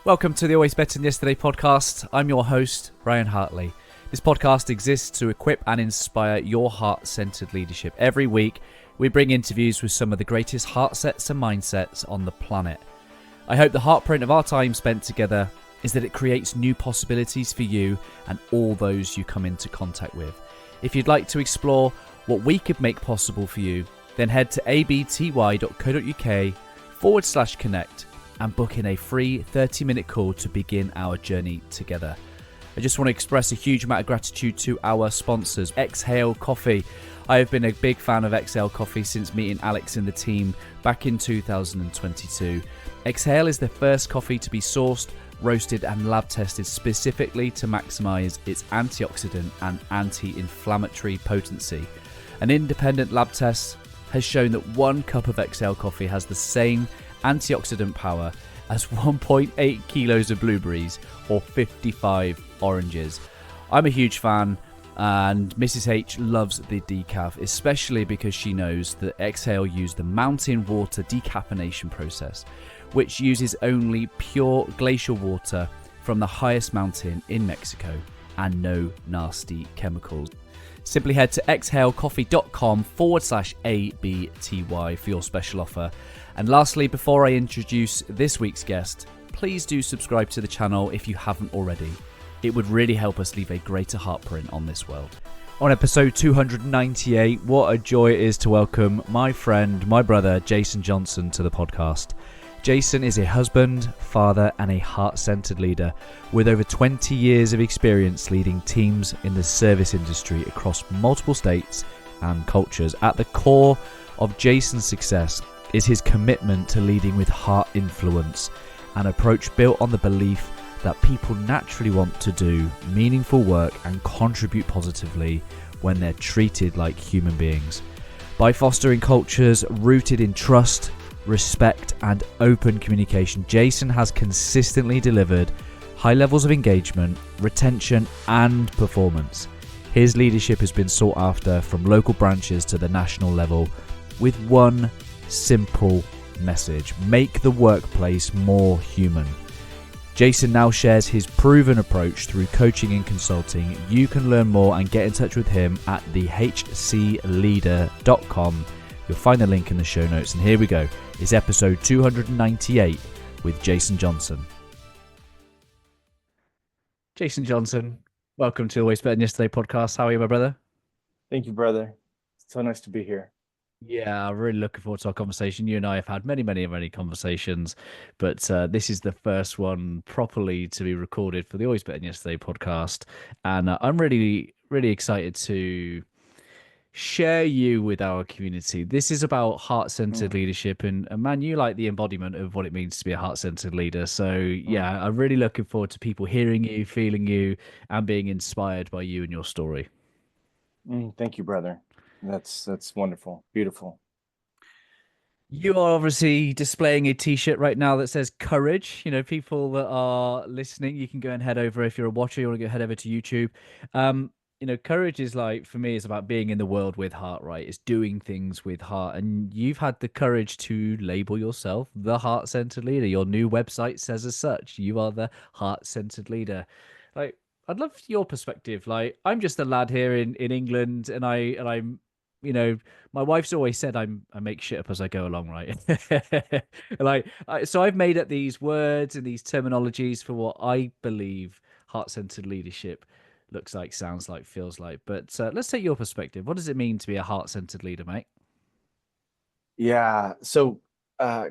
Welcome to the Always Better Than Yesterday podcast. I'm your host, Ryan Hartley. This podcast exists to equip and inspire your heart-centered leadership. Every week, we bring interviews with some of the greatest heart sets and mindsets on the planet. I hope the heartprint of our time spent together is that it creates new possibilities for you and all those you come into contact with. If you'd like to explore what we could make possible for you, then head to abty.co.uk/connect and book in a free 30-minute call to begin our journey together. I just want to express a huge amount of gratitude to our sponsors, Exhale Coffee. I have been a big fan of Exhale Coffee since meeting Alex and the team back in 2022. Exhale is the first coffee to be sourced, roasted and lab tested specifically to maximize its antioxidant and anti-inflammatory potency. An independent lab test has shown that 1 cup of Exhale Coffee has the same antioxidant power as 1.8 kilos of blueberries or 55 oranges. I'm a huge fan, and Mrs. H loves the decaf, especially because she knows that Exhale use the mountain water decaffeination process, which uses only pure glacial water from the highest mountain in Mexico and no nasty chemicals. Simply head to exhalecoffee.com/ABTY for your special offer. And lastly, before I introduce this week's guest, please do subscribe to the channel if you haven't already. It would really help us leave a greater heartprint on this world. On episode 298, what a joy it is to welcome my friend, my brother, Jason Johnson to the podcast. Jason is a husband, father, and a heart-centered leader with over 20 years of experience leading teams in the service industry across multiple states and cultures. At the core of Jason's success is his commitment to leading with heart influence, an approach built on the belief that people naturally want to do meaningful work and contribute positively when they're treated like human beings. By fostering cultures rooted in trust, respect, and open communication, Jason has consistently delivered high levels of engagement, retention, and performance. His leadership has been sought after from local branches to the national level with one simple message: make the workplace more human. Jason now shares his proven approach through coaching and consulting. You can learn more and get in touch with him at thehcleader.com. You'll find the link in the show notes. And here we go. It's episode 298 with Jason Johnson. Jason Johnson, welcome to Always Better Than Yesterday podcast. How are you, my brother? Thank you, brother. It's so nice to be here. Yeah, I'm really looking forward to our conversation. You and I have had many conversations, but this is the first one properly to be recorded for the Always Better Than Yesterday podcast. And I'm really excited to share you with our community. This is about heart-centered leadership, and man, you like the embodiment of what it means to be a heart-centered leader. So yeah, I'm really looking forward to people hearing you, feeling you, and being inspired by you and your story. Thank you, brother. That's wonderful. Beautiful. You are obviously displaying a t-shirt right now that says courage. You know, people that are listening, you can go and head over. If you're a watcher, you want to go head over to YouTube. You know, courage is like, for me, it's about being in the world with heart, right? It's doing things with heart. And you've had the courage to label yourself the heart-centered leader. Your new website says as such. You are the heart-centered leader. Like, I'd love your perspective. Like, I'm just a lad here in England, and I'm, you know, my wife's always said I make shit up as I go along, right? So I've made up these words and these terminologies for what I believe heart-centered leadership looks like, sounds like, feels like. But let's take your perspective. What does it mean to be a heart-centered leader, mate? Yeah. So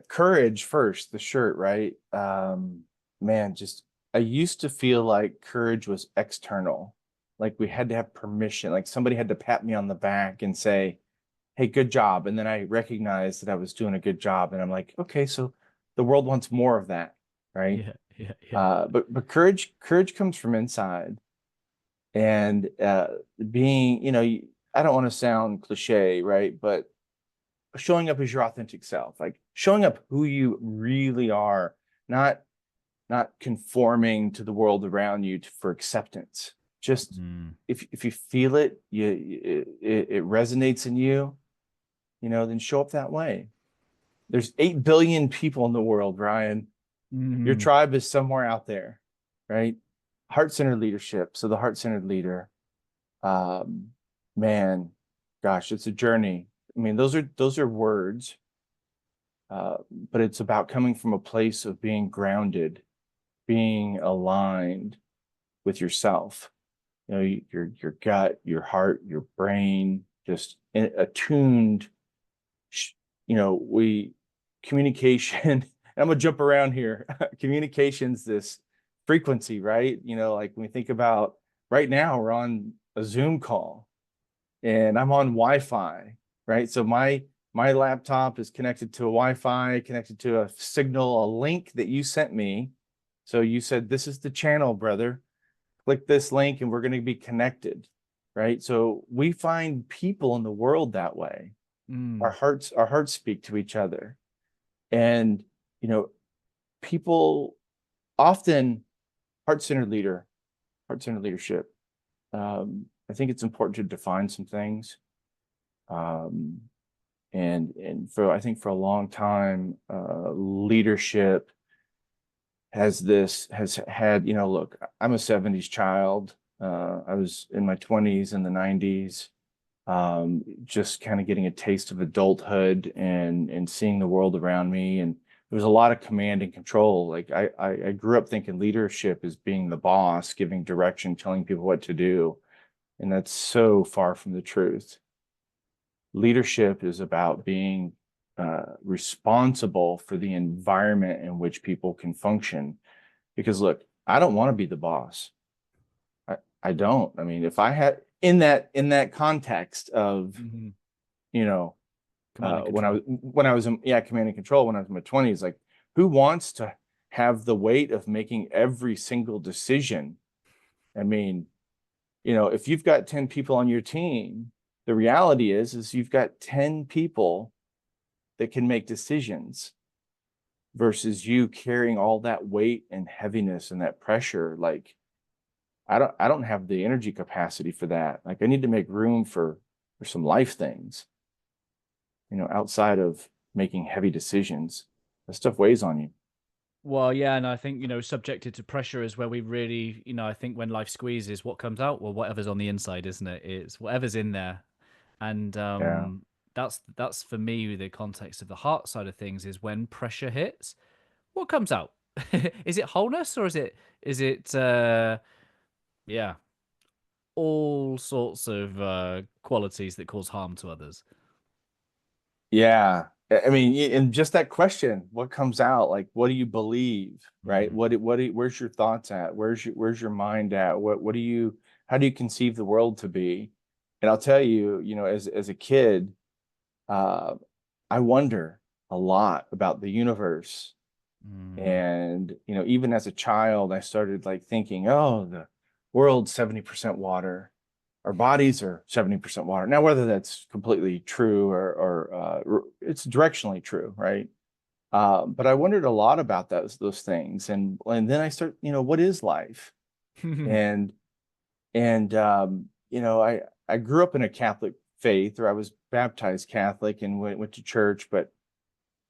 courage first, the shirt, right? Man, just I used to feel like courage was external. Like we had to have permission, like somebody had to pat me on the back and say, hey, good job. And then I recognized that I was doing a good job. And I'm like, okay, so the world wants more of that, right? Yeah. But courage comes from inside. And being, I don't want to sound cliche, right? But showing up as your authentic self, like showing up who you really are, not conforming to the world around you for acceptance. Just if you feel it, it resonates in you, then show up that way. There's 8 billion people in the world, Ryan. Your Mm. tribe is somewhere out there, right? Heart-centered leadership. So the heart-centered leader, um, man, gosh, it's a journey. I mean, those are words, but it's about coming from a place of being grounded, being aligned with yourself. You know, your gut, your heart, your brain, just attuned. You know, we communication. And I'm gonna jump around here. Communication's this frequency, right? You know, like when we think about right now, we're on a Zoom call and I'm on Wi-Fi, right? So my laptop is connected to a Wi-Fi, connected to a signal, a link that you sent me. So you said, this is the channel, brother. Click this link and we're going to be connected, right? So we find people in the world that way. Mm. Our hearts speak to each other. And, you know, people often heart-centered leader, heart-centered leadership. I think it's important to define some things. Um, and for I think for a long time, leadership has had, you know, look, I'm a 70s child. I was in my 20s in the 90s, just kind of getting a taste of adulthood and seeing the world around me. And there was a lot of command and control. Like I grew up thinking leadership is being the boss, giving direction, telling people what to do. And that's so far from the truth. Leadership is about being responsible for the environment in which people can function. Because look, I don't want to be the boss. I don't. I mean, if I had in that context of, Mhm. you know, Command and when I was control. command and control when I was in my 20s, like who wants to have the weight of making every single decision? I mean, you know, if you've got 10 people on your team, the reality is you've got 10 people that can make decisions versus you carrying all that weight and heaviness and that pressure. Like I don't have the energy capacity for that. Like I need to make room for some life things, you know, outside of making heavy decisions. That stuff weighs on you. Well, yeah, and I think, subjected to pressure is where we really, I think when life squeezes, what comes out? Well, whatever's on the inside, isn't it? It's whatever's in there. And Yeah. that's for me the context of the heart side of things is when pressure hits, what comes out? Is it wholeness or is it yeah, all sorts of qualities that cause harm to others? Yeah. I mean, and just that question, what comes out? Like, what do you believe? Right? Mm. Where's your thoughts at? Where's your mind at? What do you, how do you conceive the world to be? And I'll tell you, you know, as a kid, uh, I wonder a lot about the universe. Mm. And, you know, even as a child, I started like thinking, oh, the world's 70% water. Our bodies are 70% water. Now, whether that's completely true or it's directionally true, right? But I wondered a lot about those things. And then I start, you know, what is life? And you know, I grew up in a Catholic faith, or I was baptized Catholic and went to church, but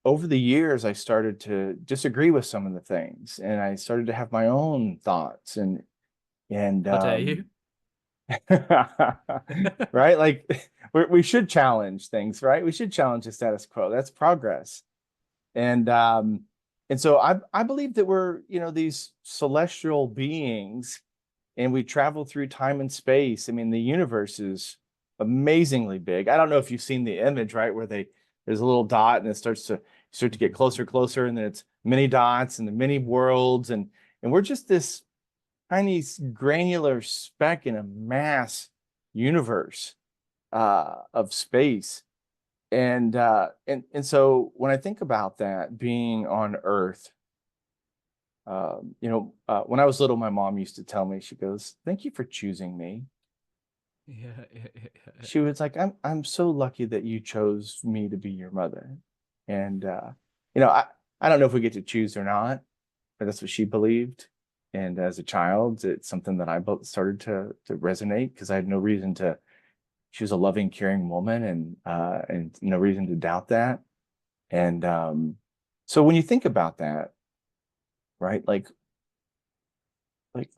over the years, I started to disagree with some of the things, and I started to have my own thoughts and How dare you? right, like we should challenge things, right? We should challenge the status quo. That's progress, and um, and so I believe that we're, you know, these celestial beings, and we travel through time and space. I mean, the universe is amazingly big. I don't know if you've seen the image, right, where there's a little dot and it start to get closer, closer, and then it's many dots and the many worlds, and we're just this tiny granular speck in a mass universe of space. And so when I think about that being on Earth, you know, when I was little, my mom used to tell me, she goes, "Thank you for choosing me." Yeah, yeah, yeah, yeah. She was like, I'm so lucky that you chose me to be your mother. And you know, I don't know if we get to choose or not, but that's what she believed. And as a child, it's something that I started to resonate because I had no reason to. She was a loving, caring woman, and no reason to doubt that. And so when you think about that, right?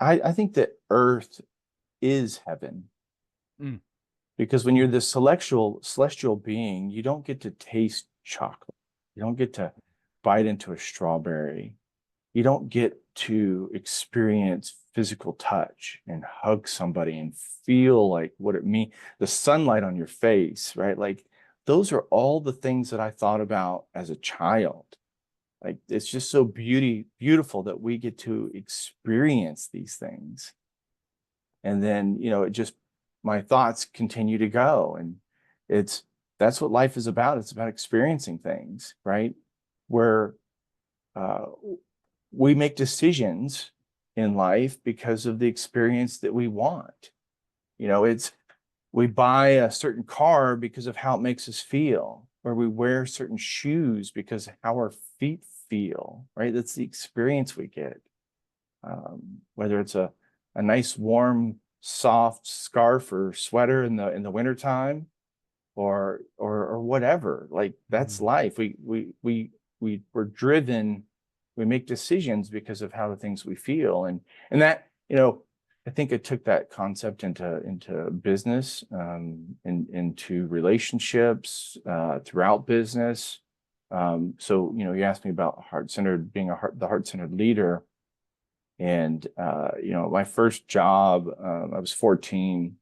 I think that earth is heaven, Mm. because when you're this celestial being, you don't get to taste chocolate. You don't get to bite into a strawberry. You don't get to experience physical touch and hug somebody and feel like what it means, the sunlight on your face, right? Like those are all the things that I thought about as a child. Like it's just so beautiful that we get to experience these things. And then, it just, my thoughts continue to go. And it's, that's what life is about. It's about experiencing things, right? Where uh, we make decisions in life because of the experience that we want. It's, we buy a certain car because of how it makes us feel, or we wear certain shoes because of how our feet feel, right? That's the experience we get. Whether it's a nice, warm, soft scarf or sweater in the wintertime, or whatever. Like that's Mm. life. We're driven, we make decisions because of how the things we feel. And that, I think I took that concept into business, into relationships, throughout business. So, you asked me about heart-centered, being the heart-centered leader. And my first job, I was 14,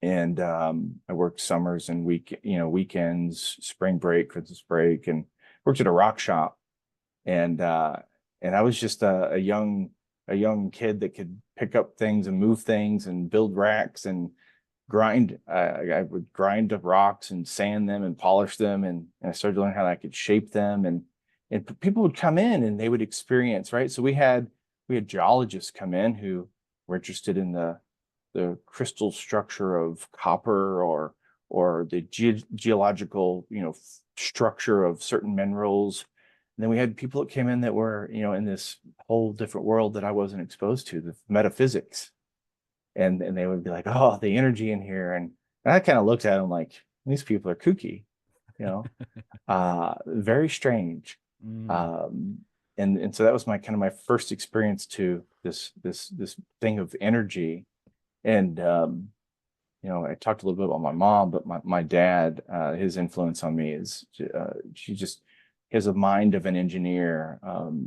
and I worked summers and weekends, spring break, Christmas break, and worked at a rock shop. And I was just a young kid that could pick up things and move things and build racks and grind. I would grind up rocks and sand them and polish them, and I started to learn how I could shape them. And people would come in and they would experience, right? So we had geologists come in who were interested in the crystal structure of copper, or the geological, structure of certain minerals. And then we had people that came in that were, in this whole different world that I wasn't exposed to, the metaphysics. And they would be like, oh, the energy in here. And I kind of looked at them like, these people are kooky, you know, very strange. Mm. Um, and so that was my kind of my first experience to this thing of energy. And I talked a little bit about my mom, but my dad, his influence on me is, he has a mind of an engineer.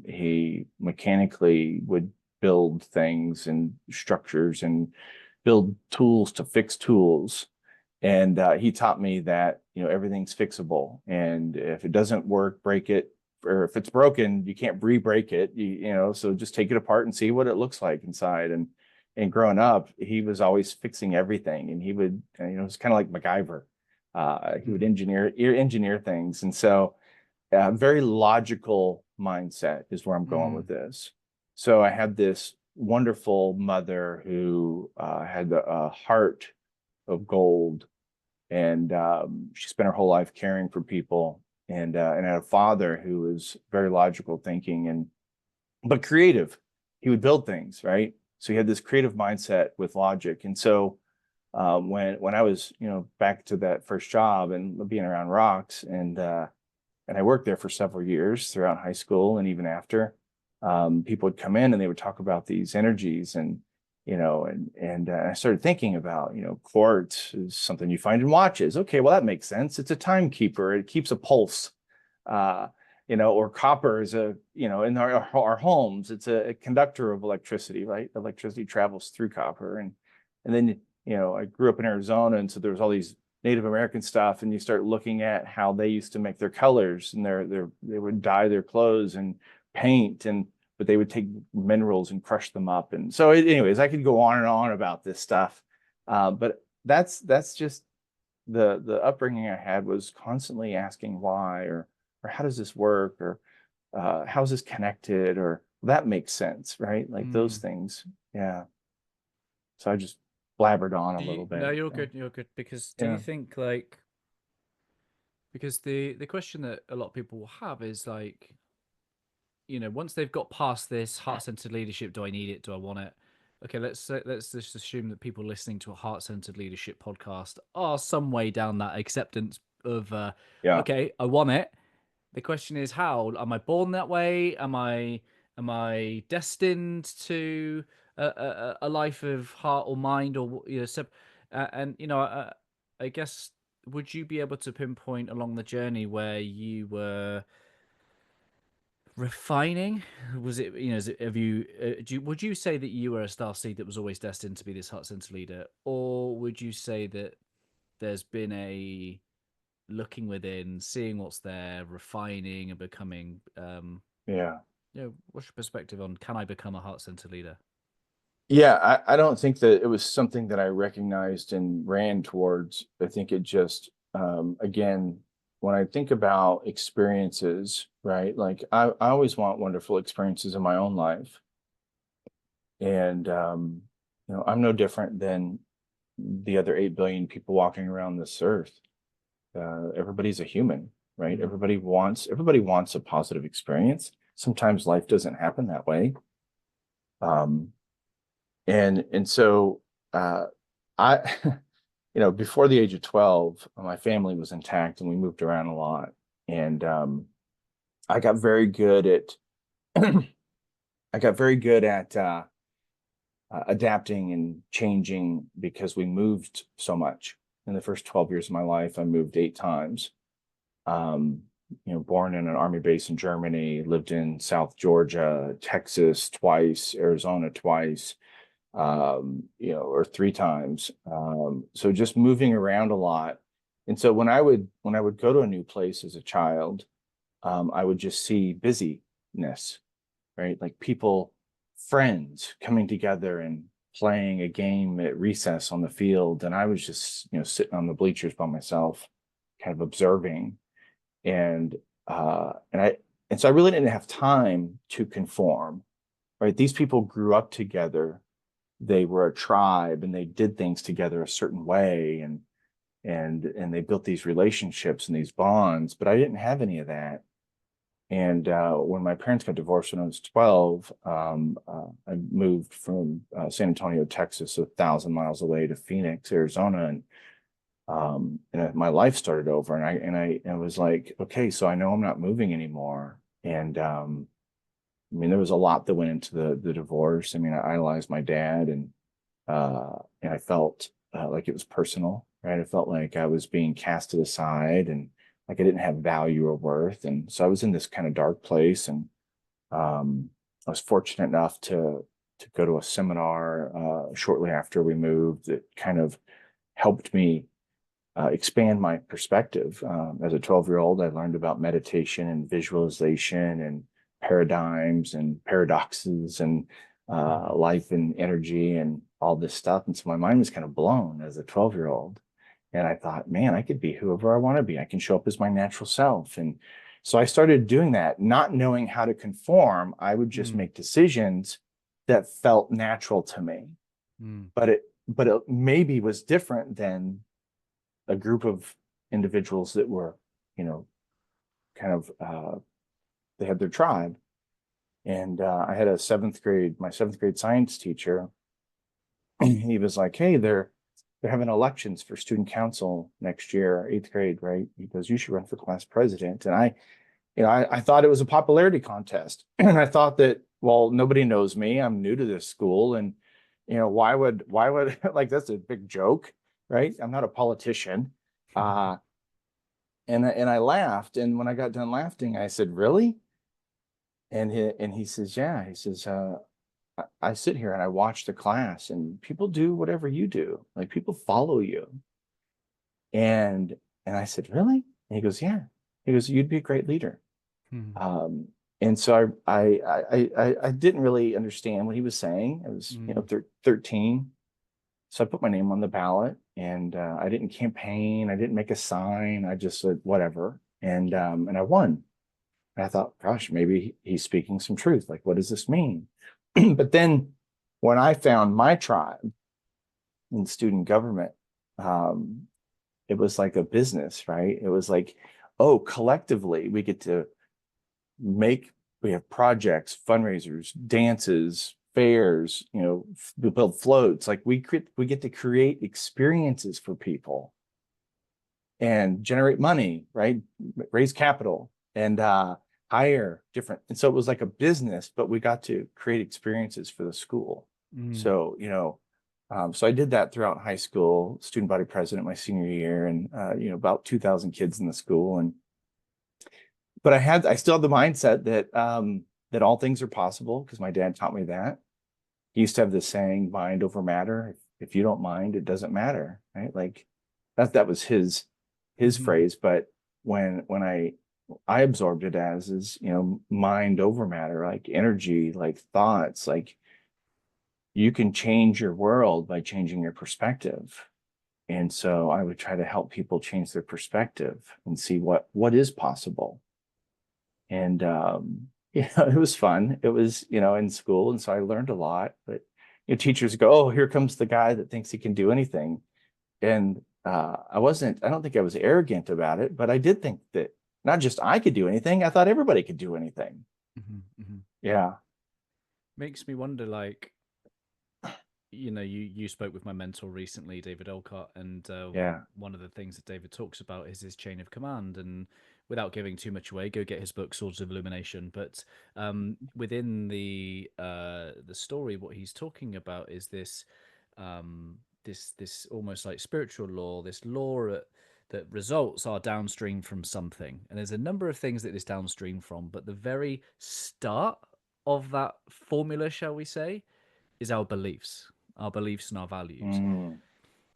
He mechanically would build things and structures and build tools to fix tools. And he taught me that, everything's fixable. And if it doesn't work, break it. Or if it's broken, you can't re-break it. So just take it apart and see what it looks like inside. And growing up, he was always fixing everything, and he would, it's kind of like MacGyver. He would engineer things. And so very logical mindset is where I'm going Mm. with this. So I had this wonderful mother who had a heart of gold, and she spent her whole life caring for people. And I had a father who was very logical thinking, but creative. He would build things, right? So he had this creative mindset with logic. And so when I was, back to that first job and being around rocks, and I worked there for several years throughout high school and even after, people would come in and they would talk about these energies. And I started thinking about, quartz is something you find in watches. Okay, well, that makes sense. It's a timekeeper. It keeps a pulse. Uh, or copper is in our homes, it's a conductor of electricity, right? Electricity travels through copper. And then, I grew up in Arizona, and so there was all these Native American stuff, and you start looking at how they used to make their colors, and they would dye their clothes and paint, but they would take minerals and crush them up. And so anyways, I could go on and on about this stuff. But that's just the upbringing I had, was constantly asking why, or how does this work, or how is this connected, or that makes sense, right? Like those Mm. things. Yeah. So I just blabbered on a Do you? little No, bit. you're good. You're good. Because do you Yeah. think like because the question that a lot of people will have is like, once they've got past this heart-centered leadership, do I need it? Do I want it? Okay, let's just assume that people listening to a heart-centered leadership podcast are some way down that acceptance of Yeah. okay, I want it. The question is how? Am I born that way? Am I am I destined to a life of heart or mind, or and I guess, would you be able to pinpoint along the journey where you were refining? Was it, have you, would you say that you were a star seed that was always destined to be this heart center leader, or would you say that there's been a looking within, seeing what's there, refining and becoming, Yeah. what's your perspective on, can I become a heart center leader? Yeah, I don't think that it was something that I recognized and ran towards. I think it just, again, when I think about experiences, right? Like I always want wonderful experiences in my own life. And, I'm no different than the other 8 billion people walking around this earth. Everybody's a human, right? Mm. Everybody wants a positive experience. Sometimes life doesn't happen that way. Um, and so I before the age of 12, my family was intact and we moved around a lot. And I got very good at I got very good at adapting and changing because we moved so much. In the first 12 years of my life, I moved 8 times. Um, born in an army base in Germany, lived in South Georgia, Texas twice, Arizona twice, or 3 times. So just moving around a lot. And so when I would go to a new place as a child, I would just see busyness, right? Like people, friends coming together and playing a game at recess on the field. And I was just, sitting on the bleachers by myself, kind of observing. And and so I really didn't have time to conform, right? These people grew up together. They were a tribe and they did things together a certain way, and they built these relationships and these bonds, but I didn't have any of that. And when my parents got divorced when I was 12, I moved from San Antonio, Texas, 1,000 miles away, to Phoenix, Arizona, and my life started over. And I was like, okay, so I know I'm not moving anymore. And I mean, there was a lot that went into the divorce. I mean, I idolized my dad, and I felt like it was personal, right? I felt like I was being casted aside, and like I didn't have value or worth. And so I was in this kind of dark place. And I was fortunate enough to go to a seminar shortly after we moved that kind of helped me expand my perspective. As a 12-year-old, I learned about meditation and visualization and paradigms and paradoxes and life and energy and all this stuff. And so my mind was kind of blown as a 12-year-old. And I thought, man, I could be whoever I want to be. I can show up as my natural self. And so I started doing that, not knowing how to conform. I would just Mm. make decisions that felt natural to me. Mm. But it maybe was different than a group of individuals that were, kind of they had their tribe. And I had my seventh grade science teacher. He was like, "Hey, they're having elections for student council next year, 8th grade, right?" He goes, "You should run for class president." And I thought it was a popularity contest, and I thought that, well, nobody knows me. I'm new to this school, and why would like, that's a big joke, right? I'm not a politician. Uh, and I laughed, and when I got done laughing, I said, "Really?" And he says, "Yeah." He says, I sit here and I watch the class, and people do whatever you do. Like, people follow you." And I said, "Really?" And he goes, "Yeah." He goes, "You'd be a great leader." Mm. Um, and so I didn't really understand what he was saying. I was, Mm. 13. So I put my name on the ballot, and I didn't campaign. I didn't make a sign. I just said whatever. And I won. And I thought, gosh, maybe he's speaking some truth. Like, what does this mean? But then when I found my tribe in student government, um, it was like a business, right? It was like, oh, collectively, we get to we have projects, fundraisers, dances, fairs, we build floats. Like, we get to create experiences for people and generate money, right? Raise capital. And hire different. And so it was like a business, but we got to create experiences for the school. Mm. So, so I did that throughout high school, student body president my senior year, and, about 2,000 kids in the school. But I still had the mindset that all things are possible because my dad taught me that. He used to have this saying, mind over matter. If you don't mind, it doesn't matter, right? Like that was his Mhm. phrase. But when I absorbed it as is, mind over matter, like energy, like thoughts, like you can change your world by changing your perspective. And so I would try to help people change their perspective and see what is possible. And it was fun. It was, in school. And so I learned a lot. But teachers go, oh, here comes the guy that thinks he can do anything. And I don't think I was arrogant about it, but I did think that not just I could do anything, I thought everybody could do anything. Mhm. Mhm. Yeah. Makes me wonder, like, you spoke with my mentor recently, David Olcott, and Yeah. one of the things that David talks about is his chain of command. And without giving too much away, go get his book, Swords of Illumination. But within the story, what he's talking about is this almost like spiritual law, this law that results are downstream from something, and there's a number of things that is downstream from, but the very start of that formula, shall we say, is our beliefs and our values. Mm.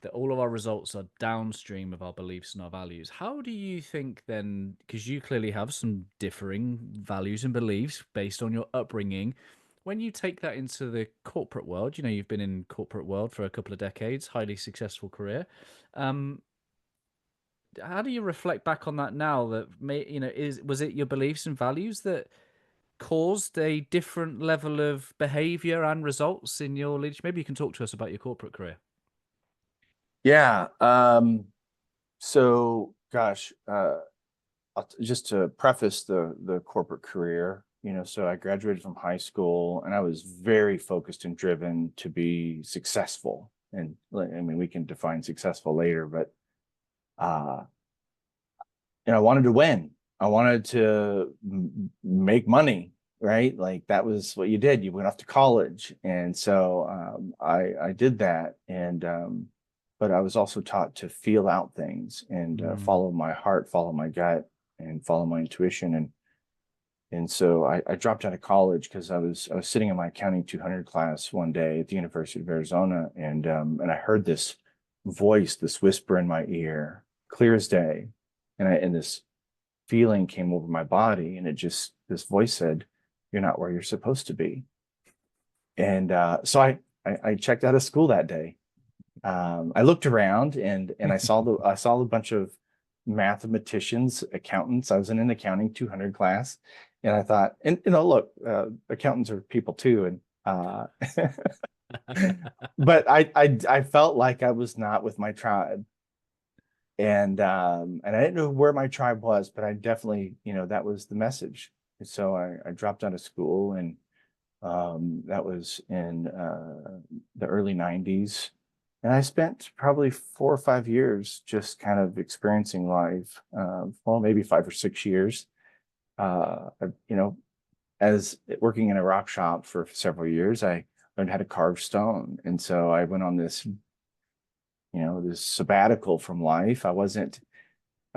That all of our results are downstream of our beliefs and our values. How do you think then, because you clearly have some differing values and beliefs based on your upbringing, when you take that into the corporate world, you've been in corporate world for a couple of decades, highly successful career. Um, how do you reflect back on that now? That was it your beliefs and values that caused a different level of behavior and results in your leadership? Maybe you can talk to us about your corporate career. Yeah. So gosh, just to preface the corporate career, so I graduated from high school and I was very focused and driven to be successful. And I mean, we can define successful later, but uh, I wanted to win. I wanted to make money, right? Like that was what you did. You went off to college, and so I did that. And but I was also taught to feel out things and Mm. follow my heart, follow my gut, and follow my intuition. And so I dropped out of college because I was sitting in my accounting 200 class one day at the University of Arizona, and I heard this voice, this whisper in my ear, clear as day, and this feeling came over my body, and this voice said, "You're not where you're supposed to be." And so I checked out of school that day. I looked around and I saw a bunch of mathematicians, accountants. I was in an accounting 200 class, and I thought, and look, accountants are people too, and but I felt like I was not with my tribe, and I didn't know where my tribe was, but I definitely, that was the message. And so I dropped out of school, and that was in the early 90s. And I spent probably 4 or 5 years just kind of experiencing life. Well, maybe 5 or 6 years. You know, as working in a rock shop for several years, I learned how to carve stone. And so I went on this sabbatical from life. I was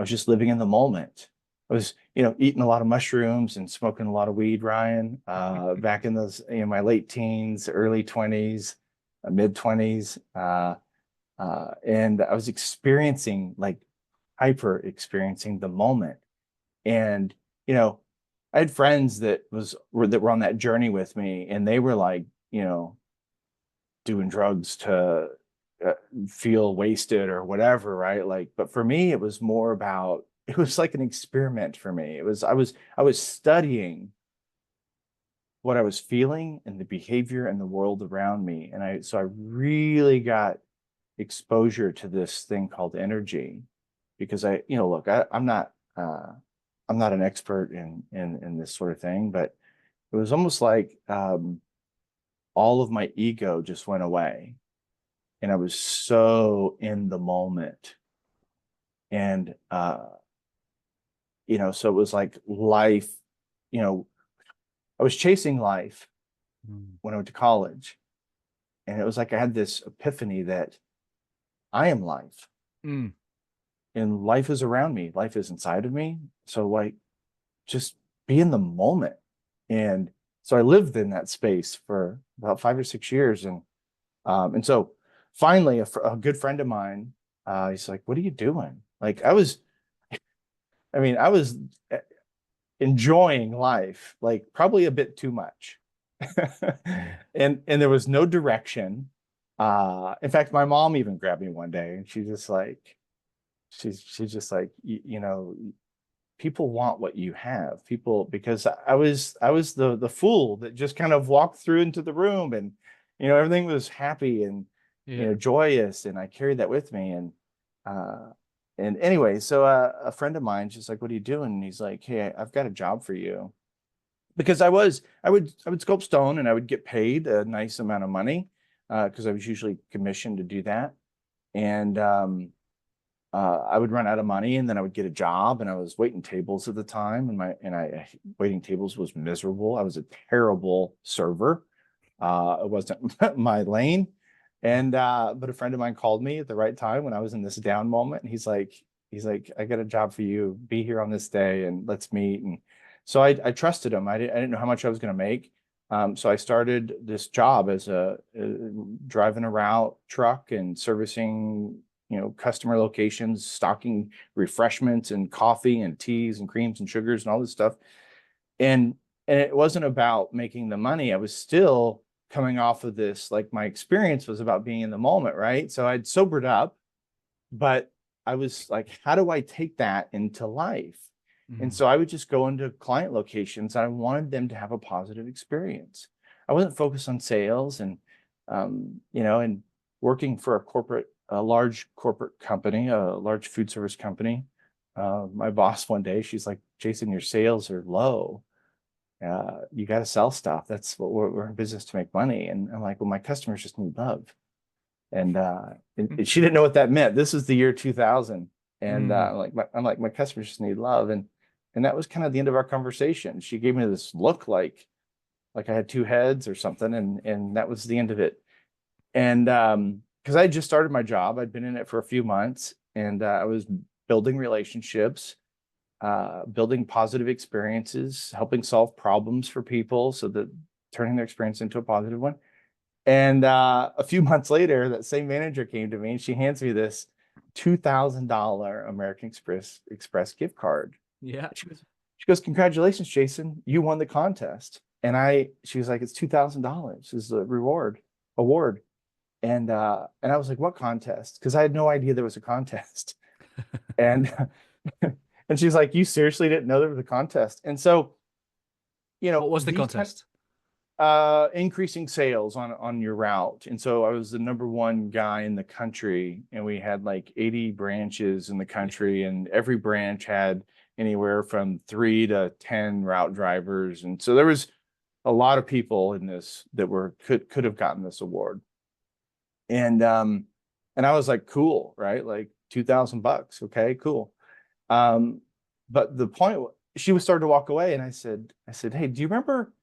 just living in the moment. I was, eating a lot of mushrooms and smoking a lot of weed, Ryan, back in those, my late teens, early 20s, mid 20s. And I was experiencing, like, hyper experiencing the moment. And, you know, I had friends that were on that journey with me, and they were like, doing drugs to uh, feel wasted or whatever, right? Like, but for me, it was more about, it was like an experiment for me. I was studying what I was feeling and the behavior and the world around me. And so I really got exposure to this thing called energy, because look, I'm not an expert in this sort of thing, but it was almost like all of my ego just went away, and I was so in the moment. And so it was like life, I was chasing life Mm. when I went to college. And it was like I had this epiphany that I am life Mm. and life is around me. Life is inside of me. So like just be in the moment. And so I lived in that space for about 5 or 6 years. And so finally a good friend of mine, he's like, what are you doing? Like I was enjoying life, like probably a bit too much. And there was no direction. In fact, my mom even grabbed me one day and she's just like, people want what you have. People, because I was the fool that just kind of walked through into the room and everything was happy and Yeah. joyous, and I carried that with me. Uh and anyway, so a friend of mine just like, what are you doing? And he's like, hey, I've got a job for you. Because I would sculpt stone and I would get paid a nice amount of money, because I was usually commissioned to do that. And I would run out of money and then I would get a job, and I was waiting tables at the time, and waiting tables was miserable. I was a terrible server. It wasn't my lane. And but a friend of mine called me at the right time when I was in this down moment, and he's like, I got a job for you. Be here on this day and let's meet. And so I trusted him. I didn't know how much I was going to make. So I started this job as driving a route truck and servicing, customer locations, stocking refreshments and coffee and teas and creams and sugars and all this stuff. And it wasn't about making the money. I was still coming off of this, like my experience was about being in the moment, right? So I'd sobered up, but I was like, how do I take that into life? And Mm. so I would just go into client locations. I wanted them to have a positive experience. I wasn't focused on sales and working for a large corporate company, a large food service company. My boss one day, she's like, Jason, your sales are low. You got to sell stuff. That's what we're in business to make money. And I'm like, well, my customers just need love. And she didn't know what that meant. This is the year 2000. And Mm. my customers just need love. And that was kind of the end of our conversation. She gave me this look like I had two heads or something. And that was the end of it. And because I had just started my job, I'd been in it for a few months, and I was building relationships, building positive experiences, helping solve problems for people so that turning their experience into a positive one. And a few months later, that same manager came to me and she hands me this $2,000 American Express gift card. Yeah. She goes, congratulations, Jason, you won the contest. And she was like, it's $2,000 is the award. And I was like, what contest? Because I had no idea there was a contest. And and she's like, you seriously didn't know there was a contest? And so, What was the these contest? increasing sales on your route. And so I was the number one guy in the country, and we had like 80 branches in the country, and every branch had anywhere from 3 to 10 route drivers. And so there was a lot of people in this that could have gotten this award. And I was like, cool, right? Like $2,000. Okay, cool. But the point, she was starting to walk away, and I said, hey, do you remember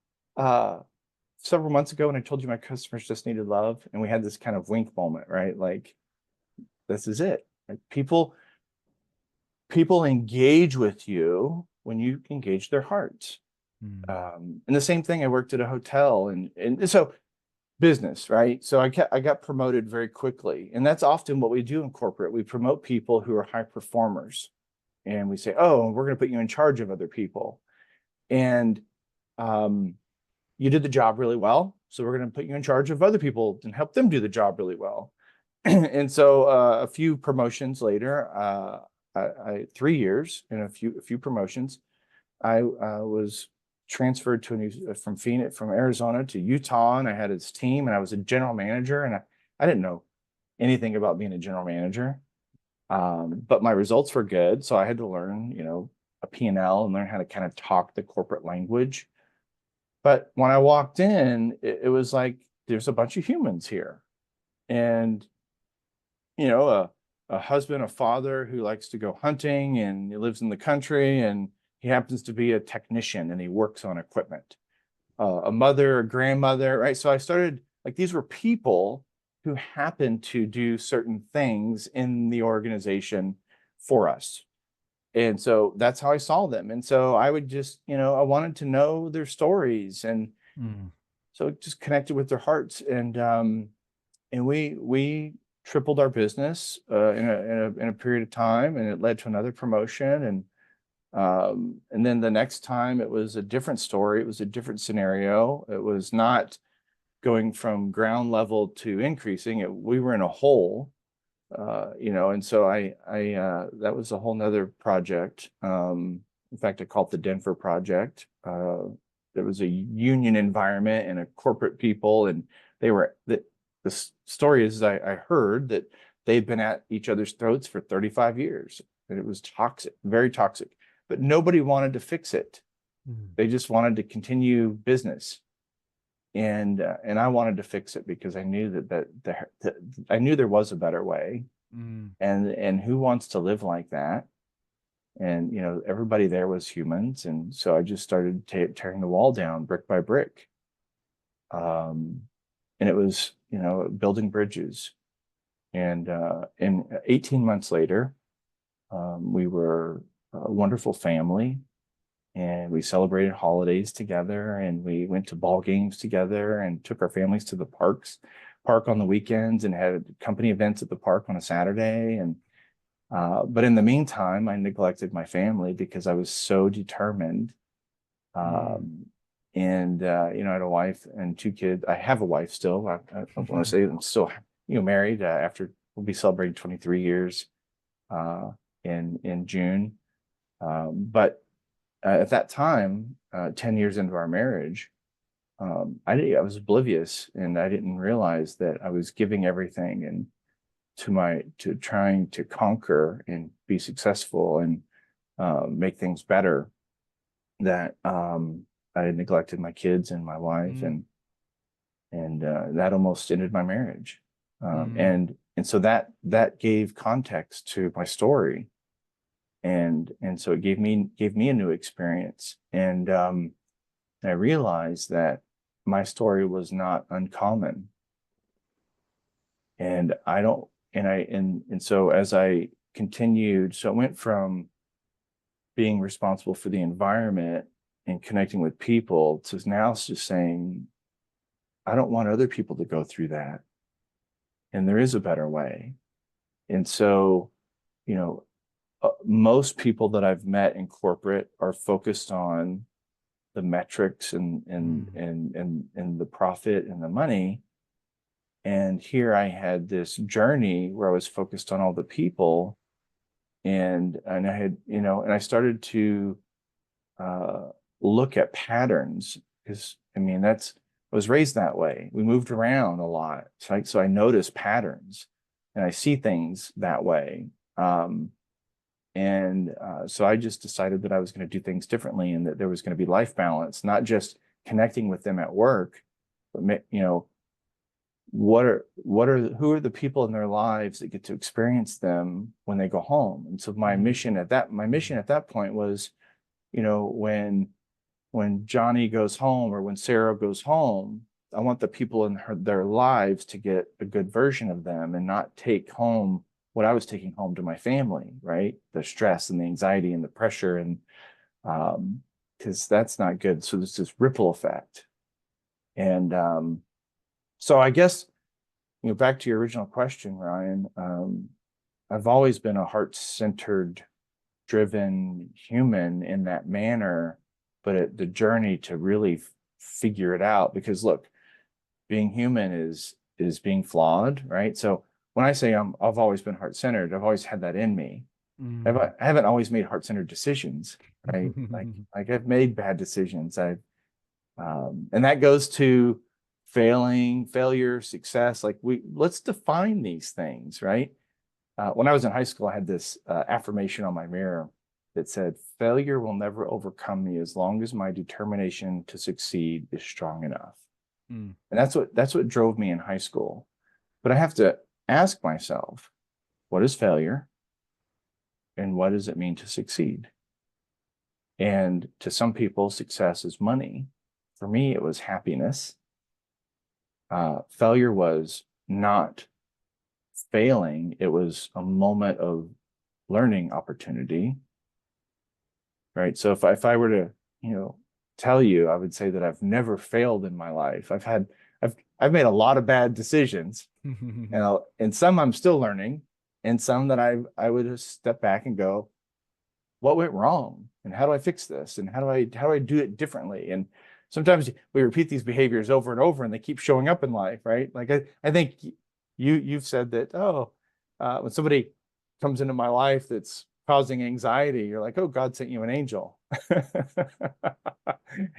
several months ago when I told you my customers just needed love? And we had this kind of wink moment, right? Like, this is it. Like, people engage with you when you engage their hearts. Mm. And the same thing, I worked at a hotel, and so business, right? So I got promoted very quickly. And that's often what we do in corporate. We promote people who are high performers, and we say, oh, we're going to put you in charge of other people. And you did the job really well, so we're going to put you in charge of other people and help them do the job really well. And so a few promotions later, 3 years and a few promotions, I was transferred from Arizona to Utah, and I had his team, and I was a general manager, and I didn't know anything about being a general manager. But my results were good, so I had to learn, a P&L and learn how to kind of talk the corporate language. But when I walked in, it was like, there's a bunch of humans here. And, a husband, a father who likes to go hunting, and he lives in the country, and he happens to be a technician and he works on equipment. A mother, a grandmother, right? So I started, like, these were people who happened to do certain things in the organization for us. And so that's how I saw them. And so I would just, I wanted to know their stories, and so it just connected with their hearts. And we tripled our business in a period of time, and it led to another promotion. And then the next time it was a different story. It was a different scenario. It was not going from ground level to increasing. We were in a hole, and so I that was a whole nother project. In fact, I called it the Denver project. There was a union environment and a corporate people, and the story is I heard that they'd been at each other's throats for 35 years, and it was toxic, very toxic, but nobody wanted to fix it. They just wanted to continue business. And I wanted to fix it because I knew that I knew there was a better way. And who wants to live like that? And everybody there was humans, and so I just started tearing the wall down brick by brick. And it was building bridges. And 18 months later, we were a wonderful family. And we celebrated holidays together, and we went to ball games together, and took our families to the park on the weekends, and had company events at the park on a Saturday. And but in the meantime, I neglected my family because I was so determined. And I had a wife and 2 kids. I have a wife still. I want to say I'm still married. After we'll be celebrating 23 years in June. But at that time, 10 years into our marriage, I was oblivious, and I didn't realize that I was giving everything and to trying to conquer and be successful and make things better, that I had neglected my kids and my wife, and that almost ended my marriage. And so that gave context to my story. And so it gave me a new experience. And I realized that my story was not uncommon. And so as I continued, so it went from being responsible for the environment and connecting with people to now it's just saying, I don't want other people to go through that. And there is a better way. And so, most people that I've met in corporate are focused on the metrics and the profit and the money. And here I had this journey where I was focused on all the people, and I had, and I started to look at patterns, because I was raised that way. We moved around a lot, so I noticed patterns, and I see things that way. So I just decided that I was going to do things differently, and that there was going to be life balance, not just connecting with them at work, but who are the people in their lives that get to experience them when they go home. And so my mission at that point was, when Johnny goes home, or when Sarah goes home, I want the people in their lives to get a good version of them, and not take home what I was taking home to my family, right? The stress and the anxiety and the pressure, and because that's not good. So there's this ripple effect. And so I guess, back to your original question, Ryan, I've always been a heart-centered, driven human in that manner, but the journey to really figure it out, because look, being human is being flawed, right? So when I say I've always been heart-centered, I've always had that in me. I haven't always made heart-centered decisions, right? like I've made bad decisions. And that goes to failure, success. Let's define these things, right? When I was in high school, I had this affirmation on my mirror that said, "Failure will never overcome me as long as my determination to succeed is strong enough." And that's what drove me in high school. But I have to ask myself, what is failure? And what does it mean to succeed? And to some people, success is money. For me, it was happiness. Failure was not failing. It was a moment of learning opportunity, right? So if I were to, tell you, I would say that I've never failed in my life. I've made a lot of bad decisions, and some I'm still learning, and some that I would just step back and go, what went wrong, and how do I fix this, and how do I do it differently? And sometimes we repeat these behaviors over and over, and they keep showing up in life, right? Like I think you've said that, when somebody comes into my life that's causing anxiety, you're like, oh, God sent you an angel.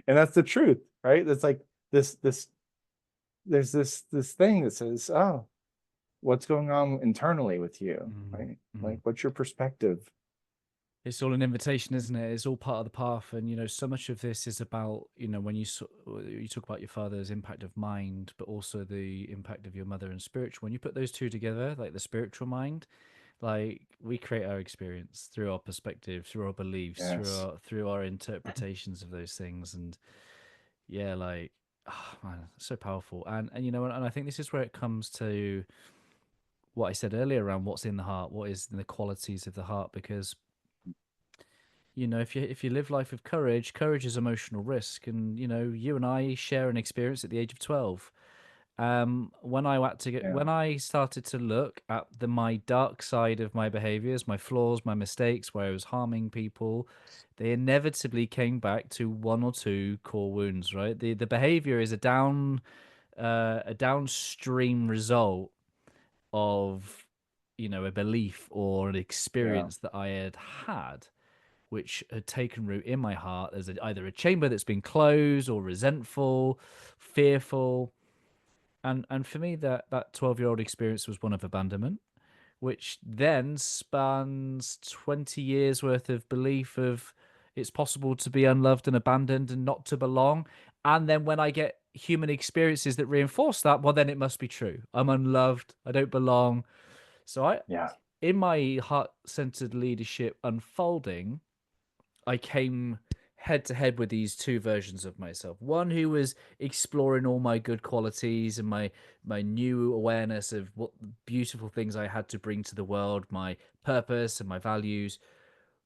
And that's the truth, right? That's like this there's this thing that says, oh, what's going on internally with you, right? Like, what's your perspective? It's all an invitation, isn't it? It's all part of the path, and so much of this is about when you talk about your father's impact of mind, but also the impact of your mother and spiritual. When you put those two together, like the spiritual mind, like we create our experience through our perspective, through our beliefs, Yes. through our interpretations of those things, and yeah, like oh man, so powerful. And I think this is where it comes to what I said earlier around what's in the heart, what is in the qualities of the heart, because if you live life with courage, courage is emotional risk, and you and I share an experience at the age of 12. Yeah. When I started to look at my dark side of my behaviors, my flaws, my mistakes, where I was harming people, they inevitably came back to one or two core wounds. Right, the behavior is a downstream result of a belief or an Yeah. experience that I had, which had taken root in my heart as either a chamber that's been closed or resentful, fearful. And for me, that 12-year-old experience was one of abandonment, which then spans 20 years worth of belief of it's possible to be unloved and abandoned and not to belong. And then when I get human experiences that reinforce that, well, then it must be true. I'm unloved. I don't belong. So Yeah. in my heart-centered leadership unfolding, I came head to head with these two versions of myself. One who was exploring all my good qualities and my new awareness of what beautiful things I had to bring to the world, my purpose and my values,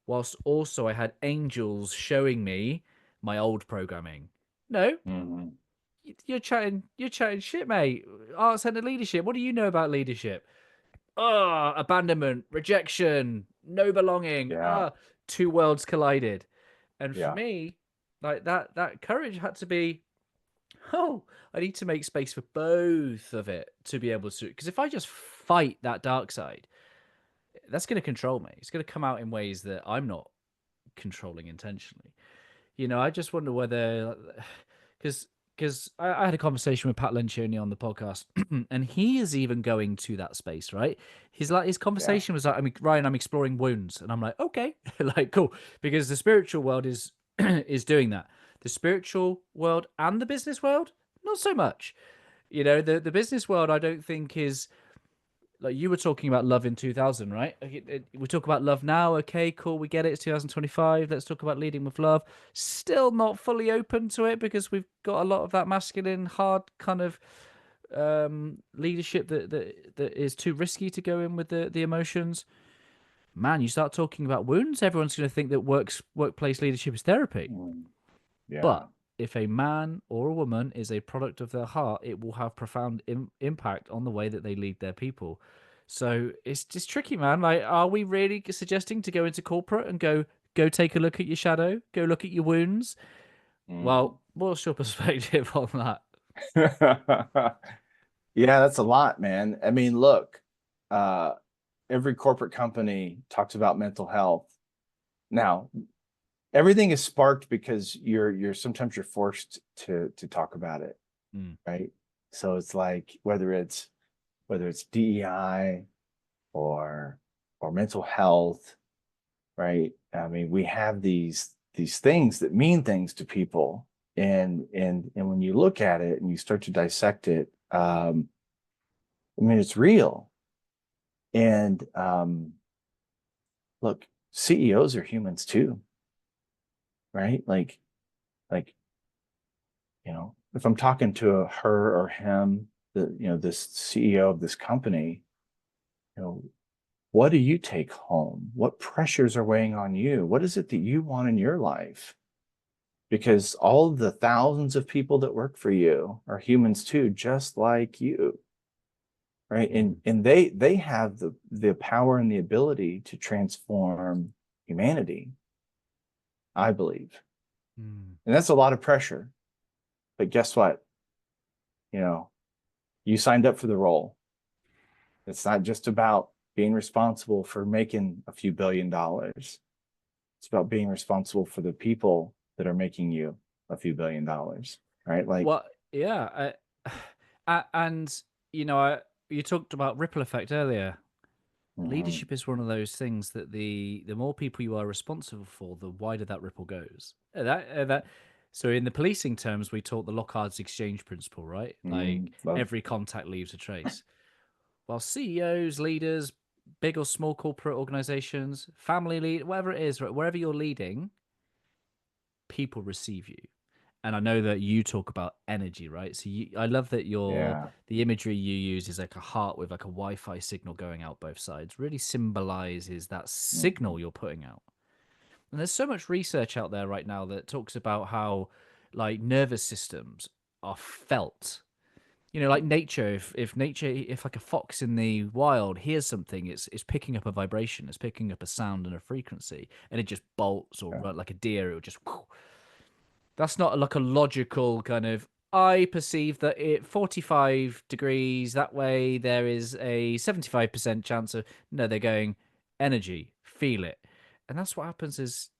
whilst also I had angels showing me my old programming. No, Hmm. you're chatting shit, mate. Art center leadership. What do you know about leadership? Abandonment, rejection, no belonging. Yeah. Two worlds collided. And for Yeah. me, like that courage had to be, oh, I need to make space for both of it to be able to. Because if I just fight that dark side, that's going to control me. It's going to come out in ways that I'm not controlling intentionally. I just wonder whether, because I had a conversation with Pat Lencioni on the podcast, and he is even going to that space, right? His Yeah. conversation was like, I mean, Ryan, I'm exploring wounds, and I'm like, okay, like cool, because the spiritual world is is doing that. The spiritual world and the business world, not so much. The business world, I don't think is like you were talking about love in 2000, right? We talk about love now. Okay, cool. We get it. It's 2025. Let's talk about leading with love. Still not fully open to it because we've got a lot of that masculine, hard kind of leadership that is too risky to go in with the emotions. Man, you start talking about wounds, everyone's going to think that workplace leadership is therapy. Mm. Yeah. But if a man or a woman is a product of their heart, it will have profound impact on the way that they lead their people. So it's just tricky, man. Like, are we really suggesting to go into corporate and go take a look at your shadow, go look at your wounds? Mhm. Well, what's your perspective on that? Yeah, that's a lot, man. I mean, look, uh, every corporate company talks about mental health. Now, everything is sparked because you're sometimes you're forced to talk about it, Mm, right? So it's like whether it's DEI or mental health, right? I mean, we have these things that mean things to people, and when you look at it and you start to dissect it, I mean, it's real. And, look, CEOs are humans too, right? Like, if I'm talking to her or him, this CEO of this company, what do you take home? What pressures are weighing on you? What is it that you want in your life? Because all the thousands of people that work for you are humans too, just like you, right? And they have the power and the ability to transform humanity, I believe. And that's a lot of pressure. But guess what? You signed up for the role. It's not just about being responsible for making a few $1 billion. It's about being responsible for the people that are making you a few $1 billion, right? Well, yeah, and you talked about ripple effect earlier. Mhm. Leadership is one of those things that the more people you are responsible for, the wider that ripple goes. So in the policing terms, we taught the Lockhardt's exchange principle, right? Like every contact leaves a trace. While CEOs, leaders, big or small corporate organizations, family lead, whatever it is, right, wherever you're leading, people receive you. And I know that you talk about energy, right? So I love that Yeah. the imagery you use is like a heart with like a Wi-Fi signal going out both sides. Really symbolizes that signal Mhm. you're putting out. And there's so much research out there right now that talks about how like nervous systems are felt. Like nature, if like a fox in the wild hears something, it's picking up a vibration, it's picking up a sound and a frequency, and it just bolts, or Yeah. like a deer, it will just that's not like a logical kind of. I perceive that it 45 degrees that way there is a 75% chance of. No, they're going energy, feel it. And that's what happens is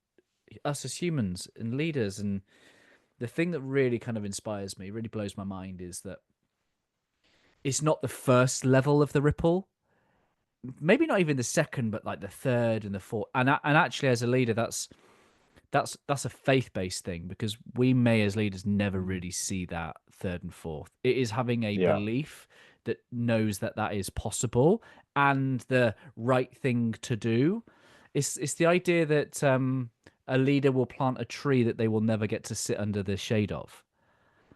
us as humans and leaders. And the thing that really kind of inspires me, really blows my mind, is that it's not the first level of the ripple, maybe not even the second, but like the third and the fourth. And actually, as a leader, that's a faith-based thing, because we may as leaders never really see that third and fourth. It is having a Yeah. belief that knows that that is possible and the right thing to do. It's the idea that a leader will plant a tree that they will never get to sit under the shade of.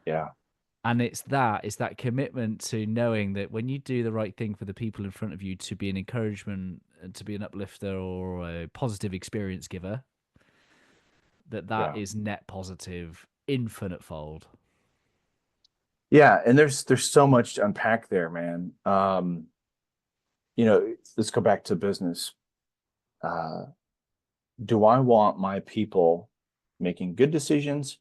Yeah. And it's that commitment to knowing that when you do the right thing for the people in front of you, to be an encouragement and to be an uplifter or a positive experience giver, that Yeah. is net positive infinite fold. Yeah. And there's so much to unpack there, man. Let's go back to business. Uh, do I want my people making good decisions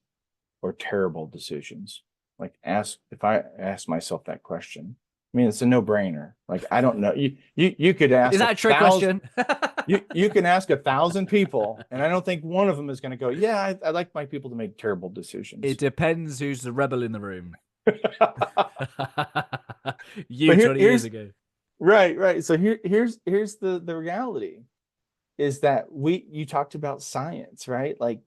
or terrible decisions? Like, if I ask myself that question, I mean, it's a no-brainer. Like, I don't know. You could Is ask that a trick question? you can ask 1,000 people, and I don't think one of them is going to go, yeah, I like my people to make terrible It decisions. depends who's the rebel in the room. But You 20 years here's ago. right. So here's the reality is that you talked about science, right? Like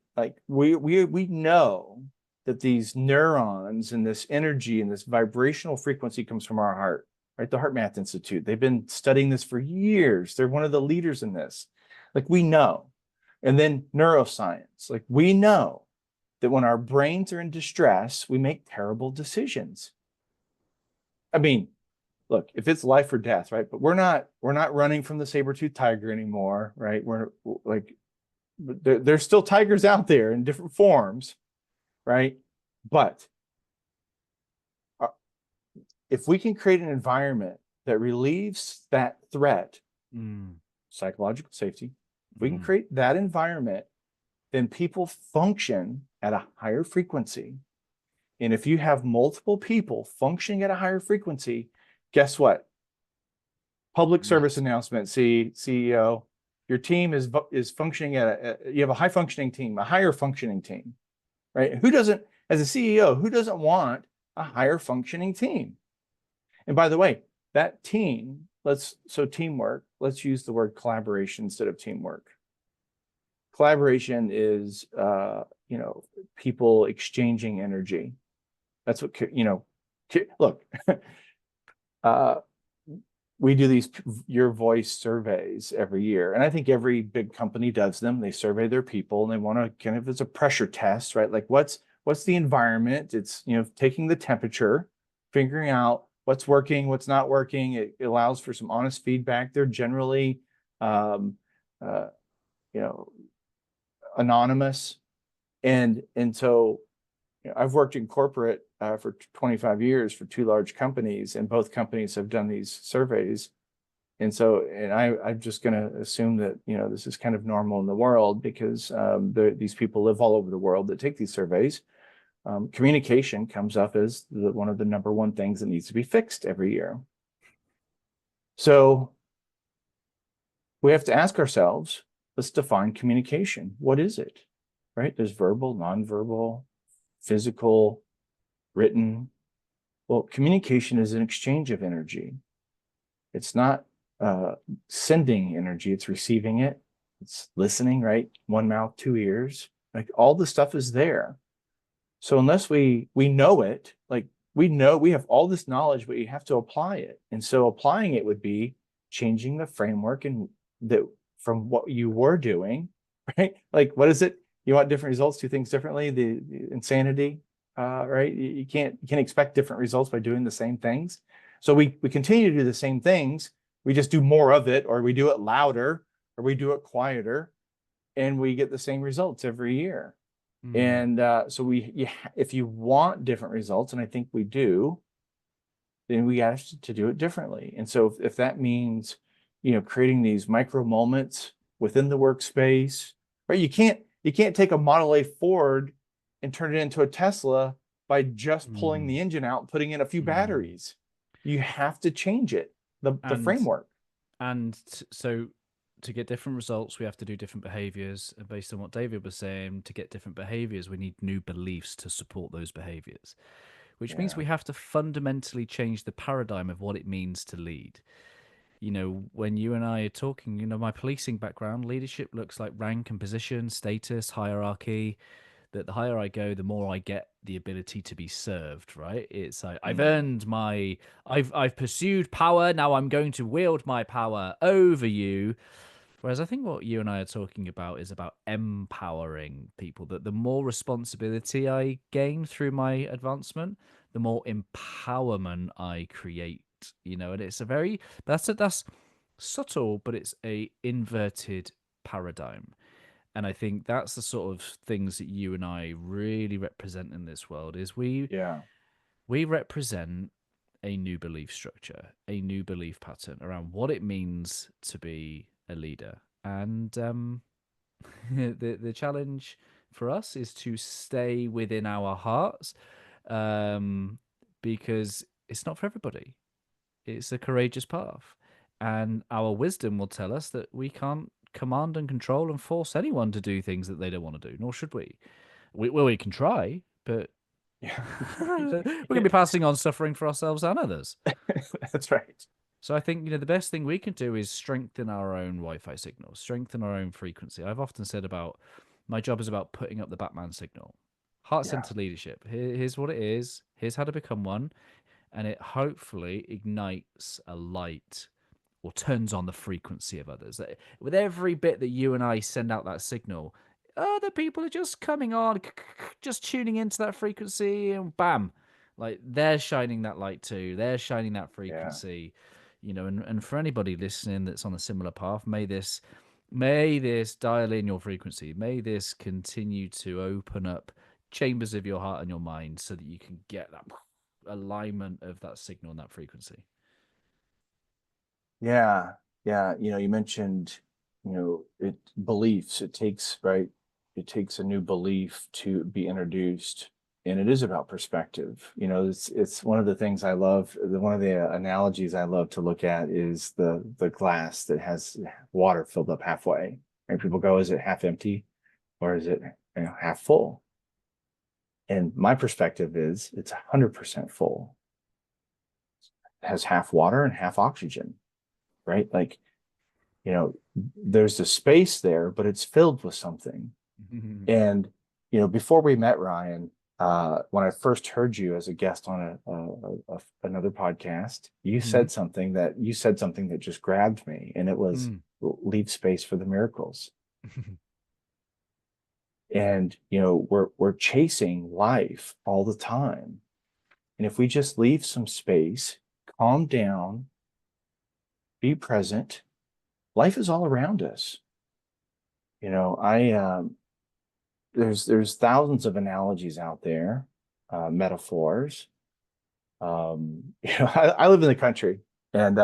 we know that these neurons and this energy and this vibrational frequency comes from our heart, right? The Heart Math Institute, they've been studying this for years. They're one of the leaders in this. Like, we know. And then neuroscience, like, we know that when our brains are in distress, we make terrible decisions. I mean, look, if it's life or death, right? But we're not running from the saber-toothed tiger anymore, right? We're like, there's still tigers out there in different forms, right? But uh, if we can create an environment that relieves that threat, psychological safety, if we can create that environment, then people function at a higher frequency. And if you have multiple people functioning at a higher frequency, guess what? Public service announcement, CEO, your team is functioning you have a high functioning team, a higher functioning team, right? As a CEO, who doesn't want a higher functioning team? And by the way, that team, teamwork, let's use the word collaboration instead of teamwork. Collaboration is, people exchanging energy. That's what, look, we do these your voice surveys every year. And I think every big company does them. They survey their people and they want to kind of, it's a pressure test, right? Like what's the environment? It's, taking the temperature, figuring out what's working, what's not working. It allows for some honest feedback. They're generally, um, uh, you know, anonymous. And so I've worked in corporate for 25 years for two large companies, and both companies have done these surveys. And so, I'm just going to assume that, this is kind of normal in the world because these people live all over the world that take these surveys. Communication comes up as one of the number one things that needs to be fixed every year. So we have to ask ourselves, let's define communication. What is it? Right? There's verbal, nonverbal, physical, written. Well, communication is an exchange of energy. It's not sending energy, it's receiving it. It's listening, right? One mouth, two ears. Like all the stuff is there. So unless we know it, like we have all this knowledge, but you have to apply it. And so applying it would be changing the framework and that from what you were doing, right? Like what is it? You want different results, do things differently, the insanity, right? You can't expect different results by doing the same things. So we continue to do the same things. We just do more of it, or we do it louder, or we do it quieter, and we get the same results every year. And so if you want different results, and I think we do, then we have to do it differently. And so if that means, creating these micro moments within the workspace, right? You can't take a Model A Ford and turn it into a Tesla by just pulling the engine out and putting in a few batteries. You have to change it, the framework. And so to get different results, we have to do different behaviors. And based on what David was saying, to get different behaviors, we need new beliefs to support those behaviors, which means we have to fundamentally change the paradigm of what it means to lead. When you and I are talking, my policing background, leadership looks like rank and position, status, hierarchy. That the higher I go, the more I get the ability to be served, right? It's like I've earned I've pursued power, now I'm going to wield my power over you. Whereas I think what you and I are talking about is about empowering people, that the more responsibility I gain through my advancement, the more empowerment I create, and it's that's subtle, but it's a inverted paradigm. And I think that's the sort of things that you and I really represent in this world is we represent a new belief structure, a new belief pattern around what it means to be a leader. And the challenge for us is to stay within our hearts, because it's not for everybody. It's a courageous path. And our wisdom will tell us that we can't command and control and force anyone to do things that they don't want to do, nor should we. We can try, but we're going to be passing on suffering for ourselves and others. That's right. So I think, the best thing we can do is strengthen our own Wi-Fi signal, strengthen our own frequency. I've often said about my job is about putting up the Batman signal. Heart-centered leadership. Here's what it is. Here's how to become one. And it hopefully ignites a light or turns on the frequency of others. With every bit that you and I send out that signal, other people are just coming on, just tuning into that frequency, and bam, like they're shining that light too. They're shining that frequency, and for anybody listening that's on a similar path, may this dial in your frequency. May this continue to open up chambers of your heart and your mind so that you can get that alignment of that signal and that frequency. Yeah. You mentioned, beliefs. It takes a new belief to be introduced, and it is about perspective. It's one of the things I love. One of the analogies I love to look at is the glass that has water filled up halfway. And people go, is it half empty or is it half full? And my perspective is it's 100% full. It has half water and half oxygen, right? Like, there's a space there, but it's filled with something. And, before we met, Ryan, when I first heard you as a guest on another podcast, you Mhm. said something that just grabbed me, and it was Mm. leave space for the miracles. And we're chasing life all the time, and if we just leave some space, calm down, be present, life is all around us. I there's thousands of analogies out there, metaphors. I live in the country, and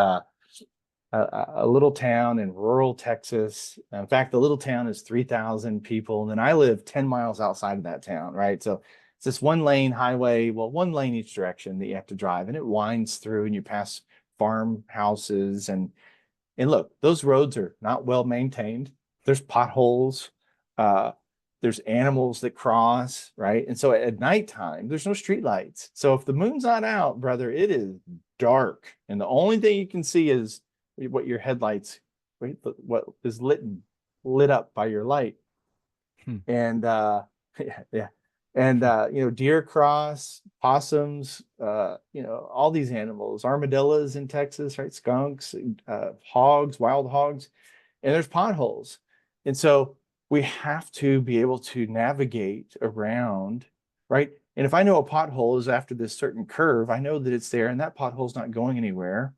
a little town in rural Texas. In fact, the little town is 3,000 people, and then I live 10 miles outside of that town, right? So it's this one lane highway, well, one lane each direction that you have to drive, and it winds through, and you pass farmhouses, and look, those roads are not well maintained. There's potholes. Uh, there's animals that cross, right? And so at nighttime, there's no street lights. So if the moon's not out, brother, it is dark. And the only thing you can see is what your headlights, right? What is lit up by your light. Hmm. And yeah, yeah. And deer cross, possums, all these animals, armadillos in Texas, right? Skunks, hogs, wild hogs, and there's potholes. And so we have to be able to navigate around, right? And if I know a pothole is after this certain curve, I know that it's there and that pothole's not going anywhere.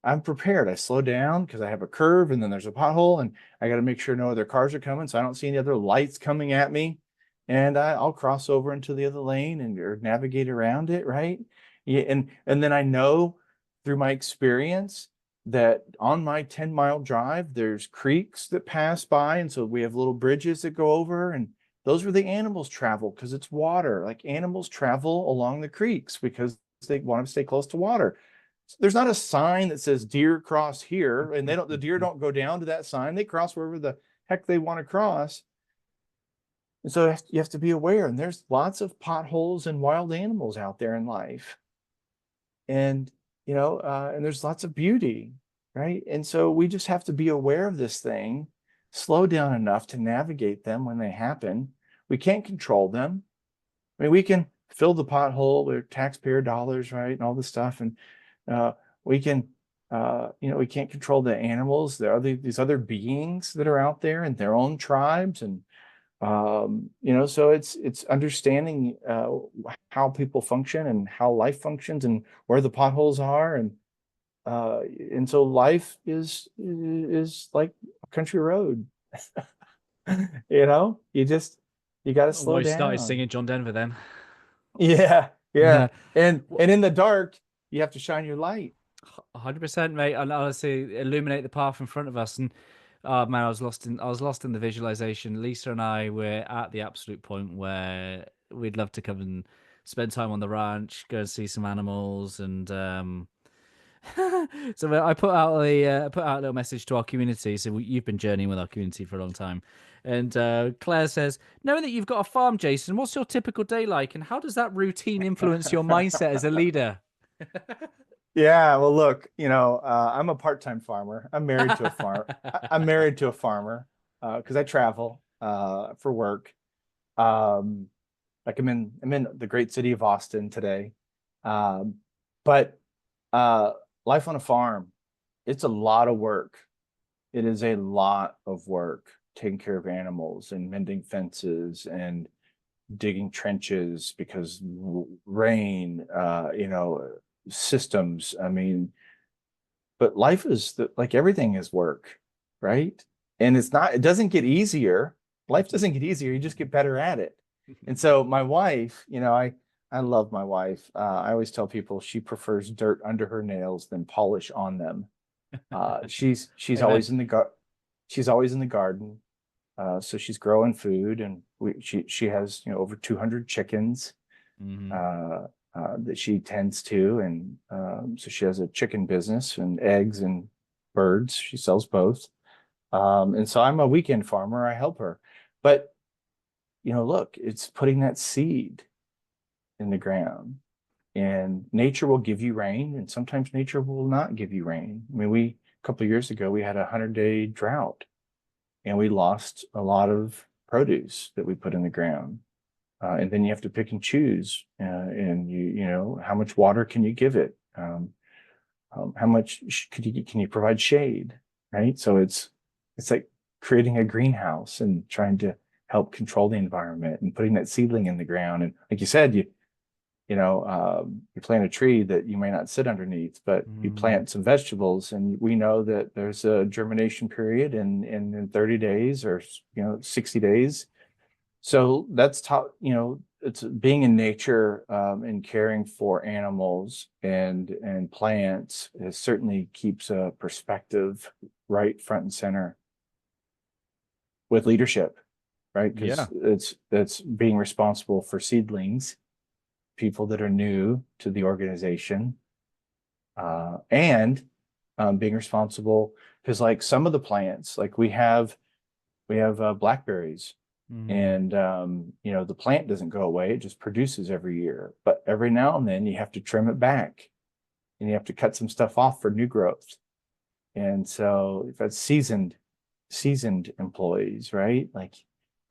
I'm prepared. I slow down because I have a curve and then there's a pothole and I got to make sure no other cars are coming. So I don't see any other lights coming at me. And I'll cross over into the other lane and or navigate around it, right? Yeah, and then I know through my experience that on my 10-mile drive, there's creeks that pass by. And so we have little bridges that go over, and those where the animals travel because it's water. Like animals travel along the creeks because they want to stay close to water. There's not a sign that says deer cross here, and the deer don't go down to that sign. They cross wherever the heck they want to cross. And so you have to be aware, and there's lots of potholes and wild animals out there in life. And and there's lots of beauty, right? And so we just have to be aware of this thing, slow down enough to navigate them when they happen. We can't control them. I mean, we can fill the pothole with taxpayer dollars, right? And all this stuff. And we can, we can't control the animals. There are these other beings that are out there and their own tribes. And, so it's understanding how people function and how life functions and where the potholes are. And so life is like a country road. You got to slow Well, you started down. singing John Denver then. Yeah, yeah. Yeah. And in the dark, you have to shine your light. 100%, mate. And honestly, illuminate the path in front of us. And oh man, I was lost in the visualization. Lisa and I were at the absolute point where we'd love to come and spend time on the ranch, go and see some animals, and so I put out a little message to our community. So you've been journeying with our community for a long time, and Claire says, "Knowing that you've got a farm, Jason, what's your typical day like, and how does that routine influence your mindset as a leader?" Yeah, well, look, I'm a part-time farmer. I'm married to a farm. I'm married to a farmer because I travel for work. Um, like I'm in the great city of Austin today. Um, but uh, life on a farm, it's a lot of work. It is a lot of work taking care of animals and mending fences and digging trenches because rain, systems. I mean, but life is like everything is work, right? And it doesn't get easier. Life doesn't get easier. You just get better at it. And so my wife, I love my wife. I always tell people she prefers dirt under her nails than polish on them. She's Amen. always in she's always in the garden. So she's growing food, and she has over 200 chickens Mm-hmm. that she tends to, and so she has a chicken business and eggs and birds. She sells both, and so I'm a weekend farmer. I help her, but look, it's putting that seed in the ground, and nature will give you rain, and sometimes nature will not give you rain. I mean, a couple of years ago we had a 100-day drought and we lost a lot of produce that we put in the ground. And then you have to pick and choose, and you know, how much water can you give it? How much can you provide shade, right? So it's like creating a greenhouse and trying to help control the environment and putting that seedling in the ground. And like you said, you plant a tree that you may not sit underneath, but you plant some vegetables, and we know that there's a germination period in 30 days or 60 days. So that's taught, it's being in nature, and caring for animals and plants. It certainly keeps a perspective right front and center with leadership, right? Yeah. Because it's being responsible for seedlings, people that are new to the organization, and being responsible, because like some of the plants, like we have blackberries, and the plant doesn't go away, it just produces every year, but every now and then you have to trim it back and you have to cut some stuff off for new growth. And so if that's seasoned employees, right? Like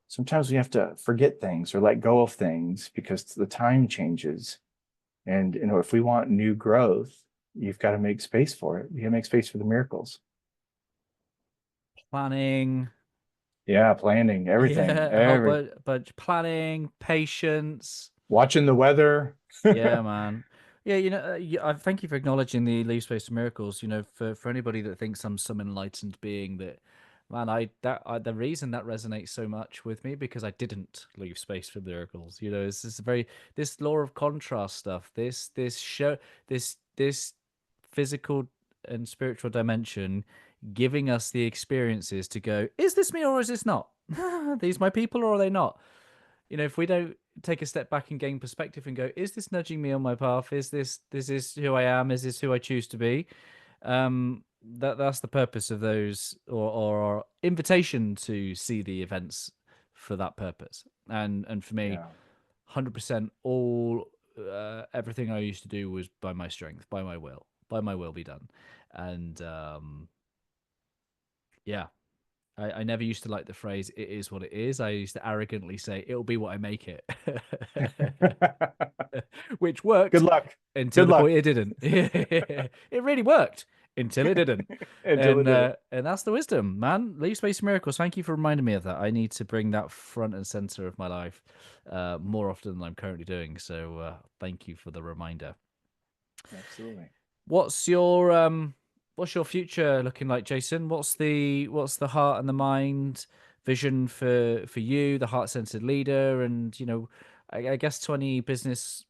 sometimes we have to forget things or let go of things because the time changes. And if we want new growth, you've got to make space for it. You got to make space for the miracles. Planning. Yeah, planning, everything, Yeah, a whole bunch planning, patience. watching the weather. Yeah, man. Yeah, I thank you for acknowledging the leave space for miracles. For anybody that thinks I'm some enlightened being, that, man, the reason that resonates so much with me, because I didn't leave space for miracles. It's this this law of contrast stuff. This physical and spiritual dimension giving us the experiences to go, is this me or is this not? Are these my people or are they not? If we don't take a step back and gain perspective and go, is this nudging me on my path? Is this who I am? Is this who I choose to be? That's the purpose of those, or invitation to see the events for that purpose. And for me, Yeah. 100% all everything I used to do was by my strength, by my will be done. And yeah, I never used to like the phrase "it is what it is." I used to arrogantly say "it'll be what I make it," which Good worked luck. until Good the luck. point it didn't. It really worked until it didn't, Until it and didn't. that's the wisdom, man. Leave space for miracles. Thank you for reminding me of that. I need to bring that front and center of my life more often than I'm currently doing. So thank you for the reminder. Absolutely. What's your future looking like, Jason? What's the heart and the mind vision for you, the heart-centered leader, and I guess 20 business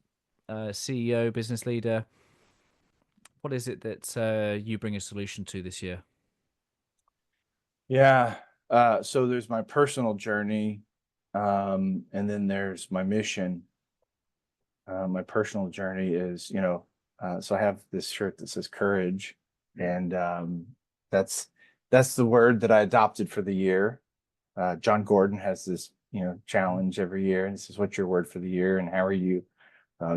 CEO, business leader. What is it that you bring a solution to this year? Yeah. So there's my personal journey, and then there's my mission. My personal journey is, so I have this shirt that says courage, and that's that's the word that I adopted for the year. John Gordon has this, challenge every year, and this is what's your word for the year, and how are you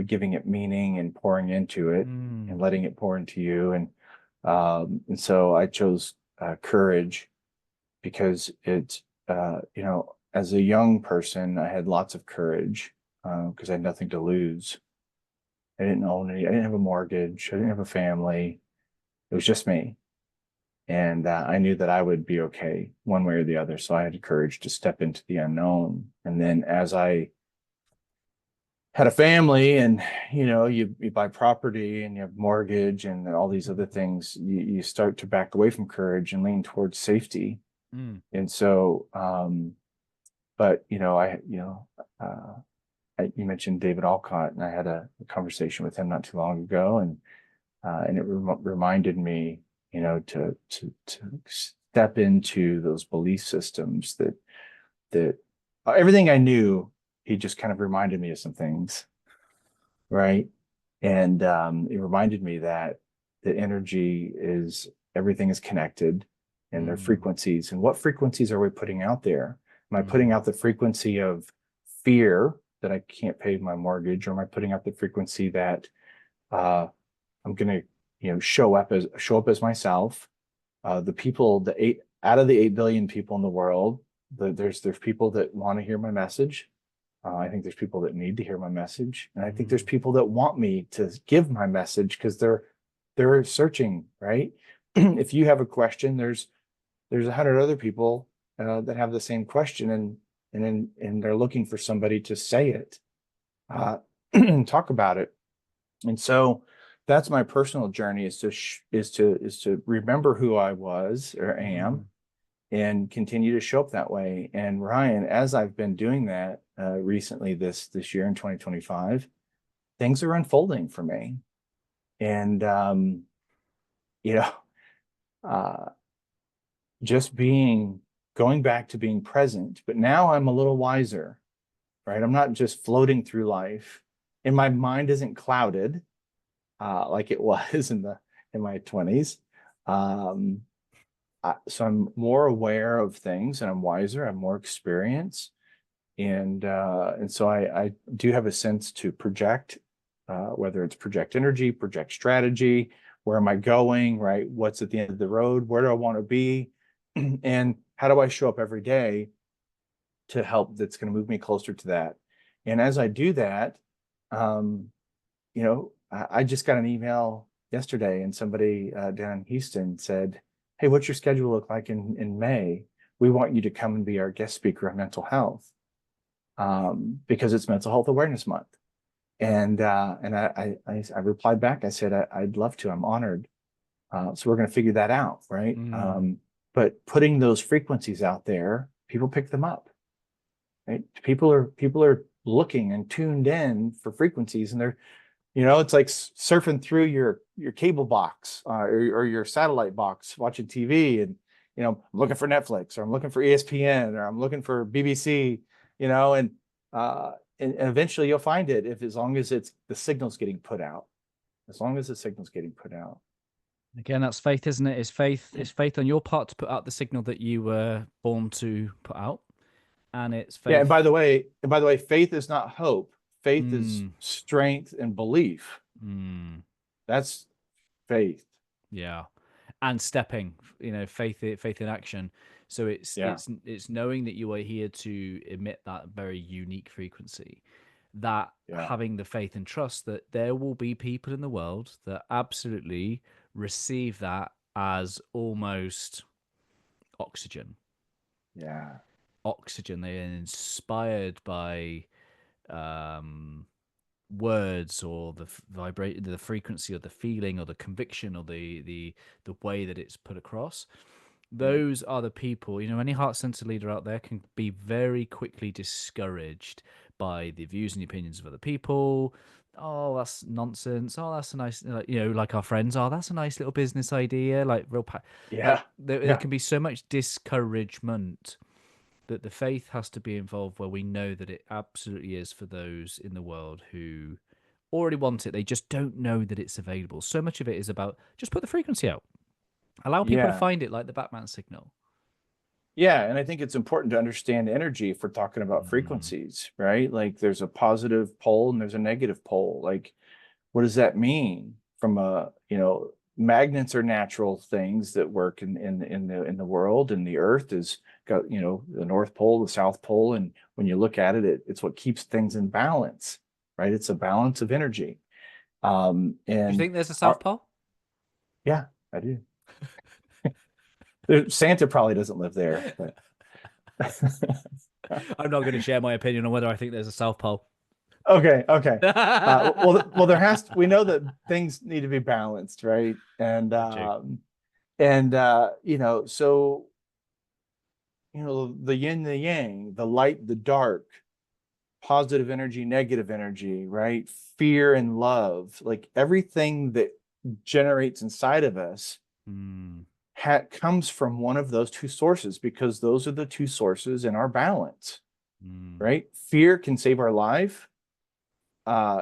giving it meaning and pouring into it and Mm, letting it pour into you. And so I chose courage because as a young person, I had lots of courage because I had nothing to lose. I didn't have a mortgage. I didn't have a family. It was just me. And I knew that I would be okay one way or the other. So I had the courage to step into the unknown. And then as I had a family, and you buy property and you have mortgage and all these other things, you start to back away from courage and lean towards safety. mm, And so but you mentioned David Alcott, and I had a conversation with him not too long ago, and it reminded me, to step into those belief systems that everything I knew, he just kind of reminded me of some things, right? And it reminded me that the energy is everything is connected, and their mm, frequencies. And what frequencies are we putting out there? Am I putting mm, out the frequency of fear that I can't pay my mortgage, or am I putting out the frequency that I'm going to, show up as myself? The people, the eight out of the 8 billion people in the world, there's people that want to hear my message, I think there's people that need to hear my message, and I think there's Mm. people that want me to give my message because they're searching, right? If you have a question, there's 100 other people that have the same question, and they're looking for somebody to say it, and talk about it. And so that's my personal journey, is to remember who I was or am, Mm. and continue to show up that way. And Ryan, as I've been doing that recently, this year in 2025, things are unfolding for me. And you know, uh, just going back to being present. But now I'm a little wiser, right? I'm not just floating through life, and my mind isn't clouded like it was in my 20s. Um, so I'm more aware of things, and I'm wiser. I'm more experienced, and so I do have a sense to project, whether it's project energy, project strategy. Where am I going? Right? What's at the end of the road? Where do I want to be? And how do I show up every day to help? That's going to move me closer to that. And as I do that, um, I just got an email yesterday, and somebody down in Houston said, "Hey, what's your schedule look like in May? We want you to come and be our guest speaker on mental health, because it's Mental Health Awareness Month." And I replied back. I said, I'd love to. I'm honored. So we're going to figure that out, right? Mm. But putting those frequencies out there, people pick them up, right? People are looking and tuned in for frequencies, and it's like surfing through your cable box, or your satellite box, watching TV, and I'm looking for Netflix, or I'm looking for ESPN, or I'm looking for BBC, and eventually you'll find it, if as long as the signal's getting put out, as long as the signal's getting put out. Again, that's faith, isn't it? It's faith on your part to put out the signal that you were born to put out, and it's Yeah, and faith. by the way, faith is not hope. Faith is Mm. strength and belief. Mm. That's faith. Yeah, and stepping, faith in action. So it's Yeah, it's it's knowing that you are here to emit that very unique frequency, that yeah, having the faith and trust that there will be people in the world that absolutely receive that as almost oxygen. yeah, Oxygen. They are inspired by um, words, or vibrate, the frequency, or the feeling, or the conviction, or the way that it's put across. yeah, Those are the people. Any heart centered leader out there can be very quickly discouraged by the views and the opinions of other people. Oh, that's nonsense. Oh, that's a nice, like our friends. Oh, that's a nice little business idea. Like like yeah, there yeah, can be so much discouragement, that the faith has to be involved, where we know that it absolutely is for those in the world who already want it. They just don't know that it's available. So much of it is about just put the frequency out, allow people to yeah. find it, like the Batman signal. Yeah, and I think it's important to understand energy if we're talking about Mm. frequencies, right? Like there's a positive pole and there's a negative pole. Like, what does that mean? Magnets are natural things that work in the world, and the earth is got, the North Pole, the South Pole, and when you look at it, it's what keeps things in balance, right? It's a balance of energy. Do you And think there's a South our, Pole? yeah, I do. Santa probably doesn't live there, but I'm not going to share my opinion on whether I think there's a South Pole. okay, okay. Well, we know that things need to be balanced, right? And They do. so the yin, the yang, the light, the dark, positive energy, negative energy, right? Fear and love, like everything that generates inside of us Mm. comes from one of those two sources, because those are the two sources in our balance, Mm. right? Fear can save our life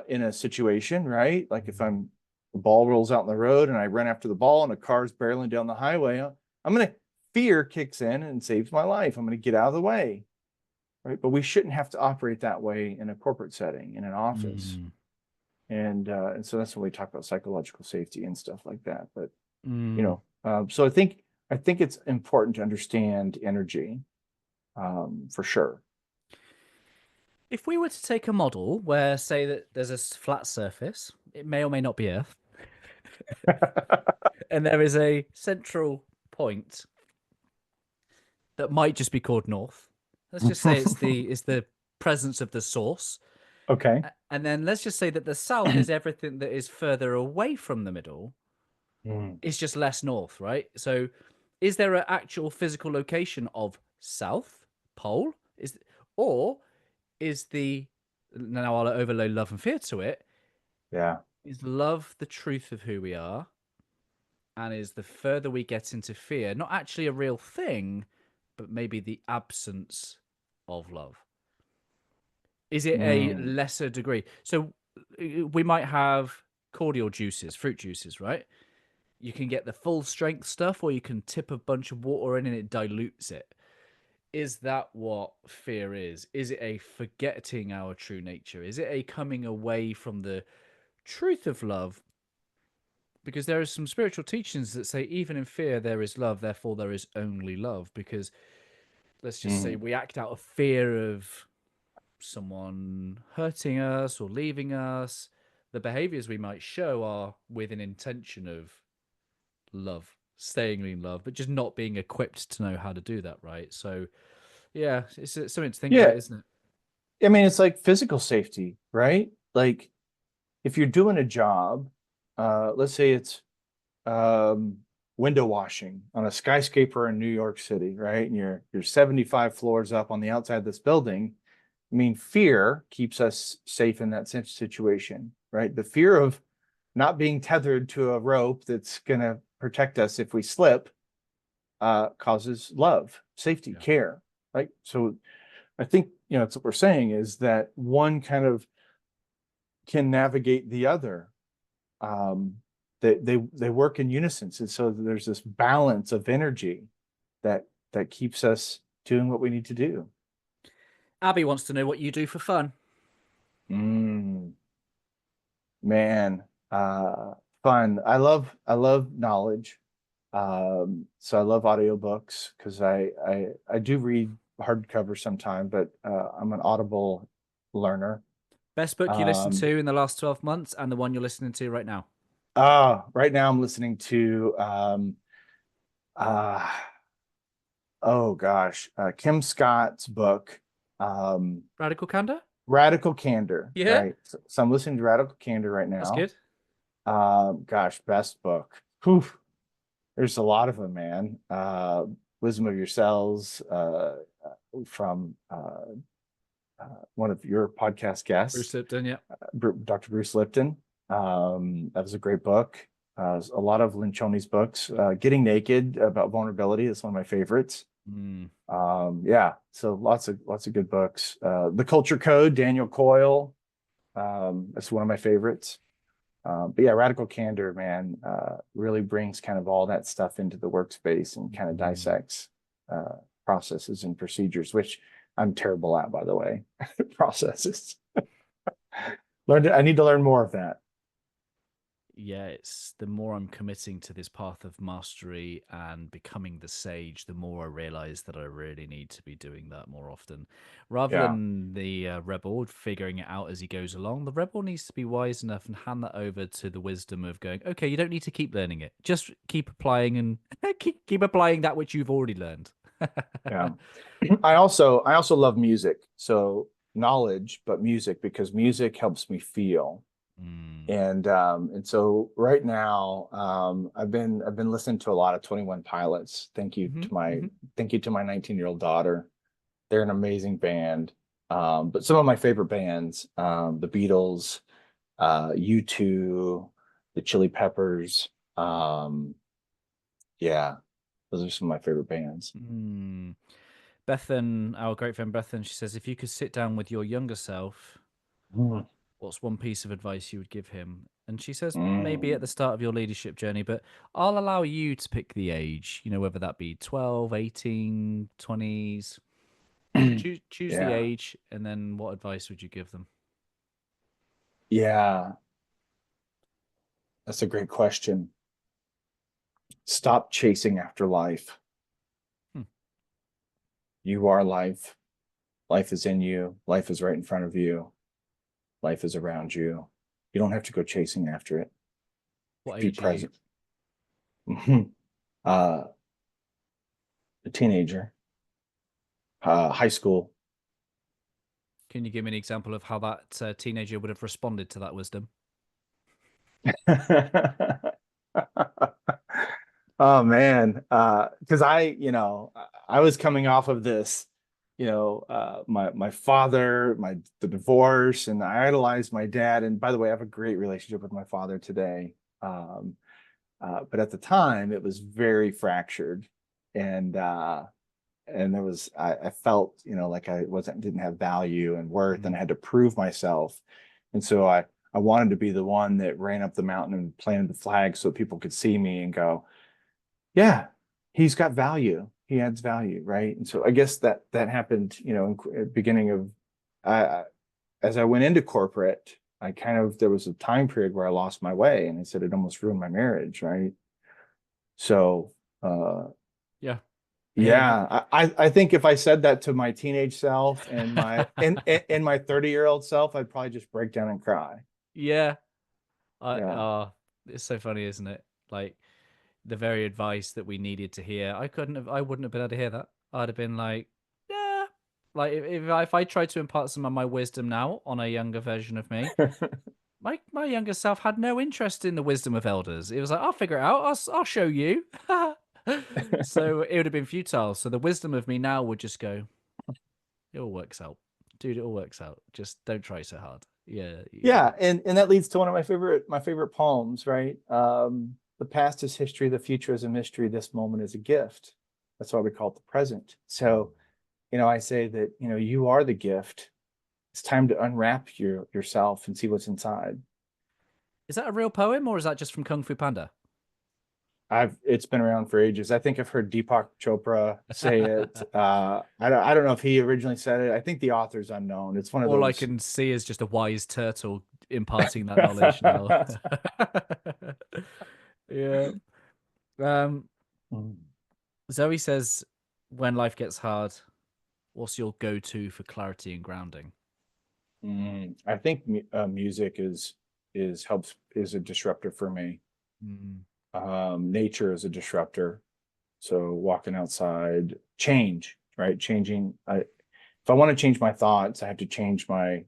in a situation, right? Like if Mm. the ball rolls out in the road and I run after the ball and a car's barreling down the highway, fear kicks in and saves my life. I'm going to get out of the way, right? But we shouldn't have to operate that way in a corporate setting, in an office. Mm. And so that's when we talk about psychological safety and stuff like that. But, Mm. so I think it's important to understand energy, for sure. If we were to take a model where, say, that there's a flat surface, it may or may not be Earth, and there is a central point that might just be called North. Let's just say it's the presence of the source. Okay. And then let's just say that the south is everything that is further away from the middle. Mm. It's just less north, right? So is there an actual physical location of south pole? Or is the now I'll overload love and fear to it. Yeah. Is love the truth of who we are? And is the further we get into fear not actually a real thing, but maybe the absence of love? Is it a Mm. lesser degree? So we might have cordial juices, fruit juices, right? You can get the full strength stuff, or you can tip a bunch of water in and it dilutes it. Is that what fear is? Is it a forgetting our true nature? Is it a coming away from the truth of love? Because there are some spiritual teachings that say even in fear there is love, therefore there is only love. Because let's just say Mm. we act out of fear of someone hurting us or leaving us. The behaviors we might show are with an intention of love, staying in love, but just not being equipped to know how to do that, right? So, yeah, it's something to think Yeah. about, isn't it? I mean, it's like physical safety, right? Like if you're doing a job, let's say it's um, window washing on a skyscraper in New York City, right? And you're 75 floors up on the outside of this building. I mean, fear keeps us safe in that situation, right? The fear of not being tethered to a rope that's going to protect us if we slip causes love, safety, Yeah. care, right? So I think, that's what we're saying is that one kind of can navigate the other. Um, they work in unison. And so there's this balance of energy that keeps us doing what we need to do. Abby wants to know what you do for fun. Mm, man, uh, fun. I love knowledge. So I love audiobooks because I do read hardcover sometime, but I'm an Audible learner. Best book you listened Um, to in the last 12 months and the one you're listening to right now. right now I'm listening to uh oh gosh, Kim Scott's book, um, Radical Candor? Radical Candor, Yeah, right? So I'm listening to Radical Candor right that's now. good. Gosh, best book. Whew, there's a lot of them, man. Wisdom of Your Cells, from one of your podcast Bruce guests, Lipton, yeah. Dr. Bruce Lipton. That was a great book. A lot of Lencioni's books. Getting Naked about vulnerability is one of my favorites. Mm. Yeah, so lots of good books. The Culture Code, Daniel Coyle. That's one of my favorites. But yeah, Radical Candor, man, really brings kind of all that stuff into the workspace and kind of dissects uh, processes and procedures, which I'm terrible at, by the way. Processes. I need to learn more of that. Yeah, it's the more I'm committing to this path of mastery and becoming the sage, the more I realize that I really need to be doing that more often. Rather Yeah. than the rebel figuring it out as he goes along, the rebel needs to be wise enough and hand that over to the wisdom of going, okay, you don't need to keep learning it. Just keep applying and keep applying that which you've already learned. Yeah. I also love music. So knowledge, but music, because music helps me feel. Mm. And so right now, I've been listening to a lot of 21 Pilots. Hmm. Hmm. Thank you to my 19-year-old daughter. They're an amazing band. But some of my favorite bands, the Beatles, U2, the Chili Peppers. Yeah, those are some of my favorite bands. Mm. Bethan, our great friend Bethan, she says, if you could sit down with your younger self, Mm. what's one piece of advice you would give him? And she says, maybe at the Mm. start of your leadership journey, but I'll allow you to pick the age, whether that be 12, 18, 20s. Choose the Yeah. age, and then what advice would you give them? Yeah, that's a great question. Stop chasing after life. Hmm. You are life. Life is in you. Life is right in front of you. Life is around you. You don't have to go chasing after it. What Be age are you? present. uh, a teenager, high school. Can you give me an example of how that teenager would have responded to that wisdom? Oh man, because I was coming off of this, my father, the divorce, and I idolized my dad. And by the way, I have a great relationship with my father today. Um, but at the time, it was very fractured, and there was I felt like I didn't have value and worth, and I had to prove myself, and so I wanted to be the one that ran up the mountain and planted the flag so people could see me and go, yeah, he's got value. He adds value, right? And so I guess that happened, in beginning of, I, as I went into corporate, there was a time period where I lost my way, and I said it almost ruined my marriage, right? So, Yeah. yeah, I think if I said that to my teenage self and my and my 30-year-old self, I'd probably just break down and cry. Yeah. Yeah. It's so funny, isn't it? Like the very advice that we needed to hear. I wouldn't have been able to hear that. I'd have been like, yeah. Like if I tried to impart some of my wisdom now on a younger version of me, my younger self had no interest in the wisdom of elders. It was like, I'll figure it out. I'll show you. So it would have been futile. So the wisdom of me now would just go, it all works out. Dude, it all works out. Just don't try so hard. Yeah. Yeah, and that leads to one of my favorite poems, right? The past is history, the future is a mystery, this moment is a gift. That's why we call it the present. So, I say that, you are the gift. It's time to unwrap yourself and see what's inside. Is that a real poem or is that just from Kung Fu Panda? It's been around for ages. I think I've heard Deepak Chopra say it. I don't know if he originally said it. I think the author's unknown. It's one of All I those. can see is just a wise turtle imparting that knowledge now. Yeah. Um, Zoe says, when life gets hard, what's your go-to for clarity and grounding? I think music is a disruptor for me. Mm. Nature is a disruptor. So walking outside, change, right? If I want to change my thoughts, I have to change my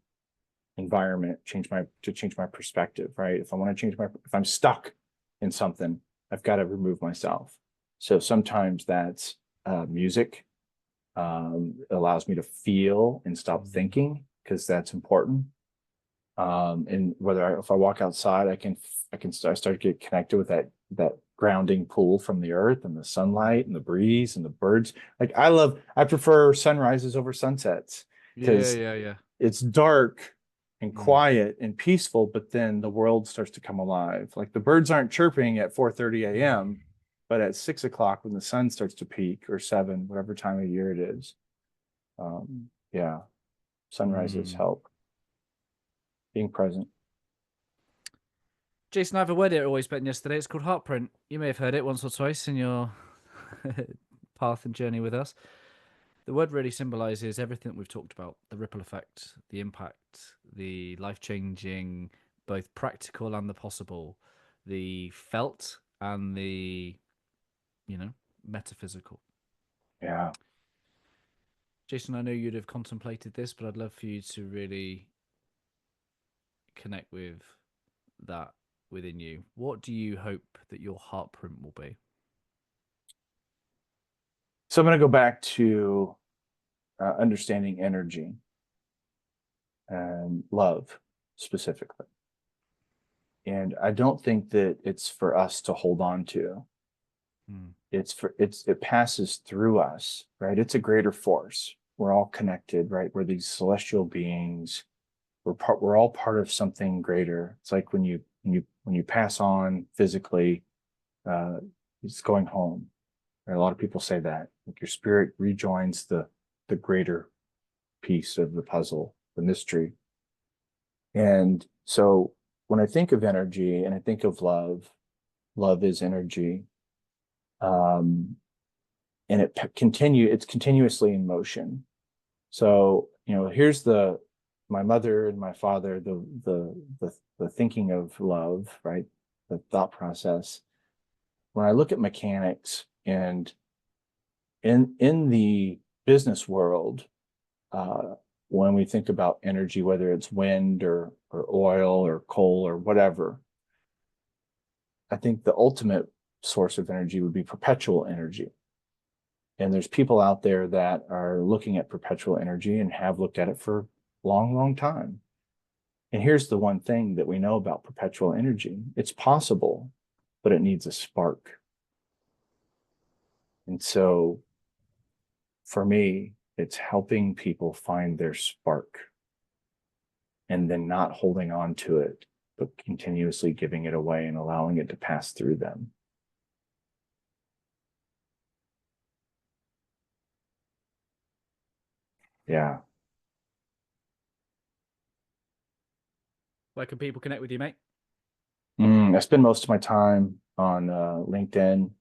environment, change my perspective, right? If I'm stuck in something, I've got to remove myself. So sometimes that's music. Allows me to feel and stop thinking, because that's important. And if I walk outside, I start to get connected with that grounding pull from the earth and the sunlight and the breeze and the birds. Like I prefer sunrises over sunsets, Yeah, because yeah, yeah. it's dark and quiet and peaceful, but then the world starts to come alive. Like the birds aren't chirping at 4:30 a.m., but at 6 o'clock when the sun starts to peak, or 7, whatever time of year it is. Yeah, sunrises Mm. help. Being present. Jason, I have a word I always spent yesterday. It's called heartprint. You may have heard it once or twice in your path and journey with us. The word really symbolizes everything we've talked about: the ripple effect, the impact, the life changing, both practical and the possible, the felt and the, metaphysical. Yeah. Jason, I know you'd have contemplated this, but I'd love for you to really connect with that within you. What do you hope that your heartprint will be? So I'm going to go back to understanding energy and love specifically. And I don't think that it's for us to hold on to. It passes through us, right? It's a greater force. We're all connected, right? We're these celestial beings. We're all part of something greater. It's like when you pass on physically, it's going home. Right? A lot of people say that, like, your spirit rejoins the greater piece of the puzzle, the mystery. And so when I think of energy and I think of love, love is energy. And it's continuously in motion. So here's my mother and my father, the thinking of love, right? The thought process. When I look at mechanics and in the business world, when we think about energy, whether it's wind or oil or coal or whatever, I think the ultimate source of energy would be perpetual energy. And there's people out there that are looking at perpetual energy and have looked at it for a long, long time. And here's the one thing that we know about perpetual energy. It's possible, but it needs a spark. And so for me, it's helping people find their spark and then not holding on to it, but continuously giving it away and allowing it to pass through them. Yeah. Where can people connect with you, mate? I spend most of my time on LinkedIn.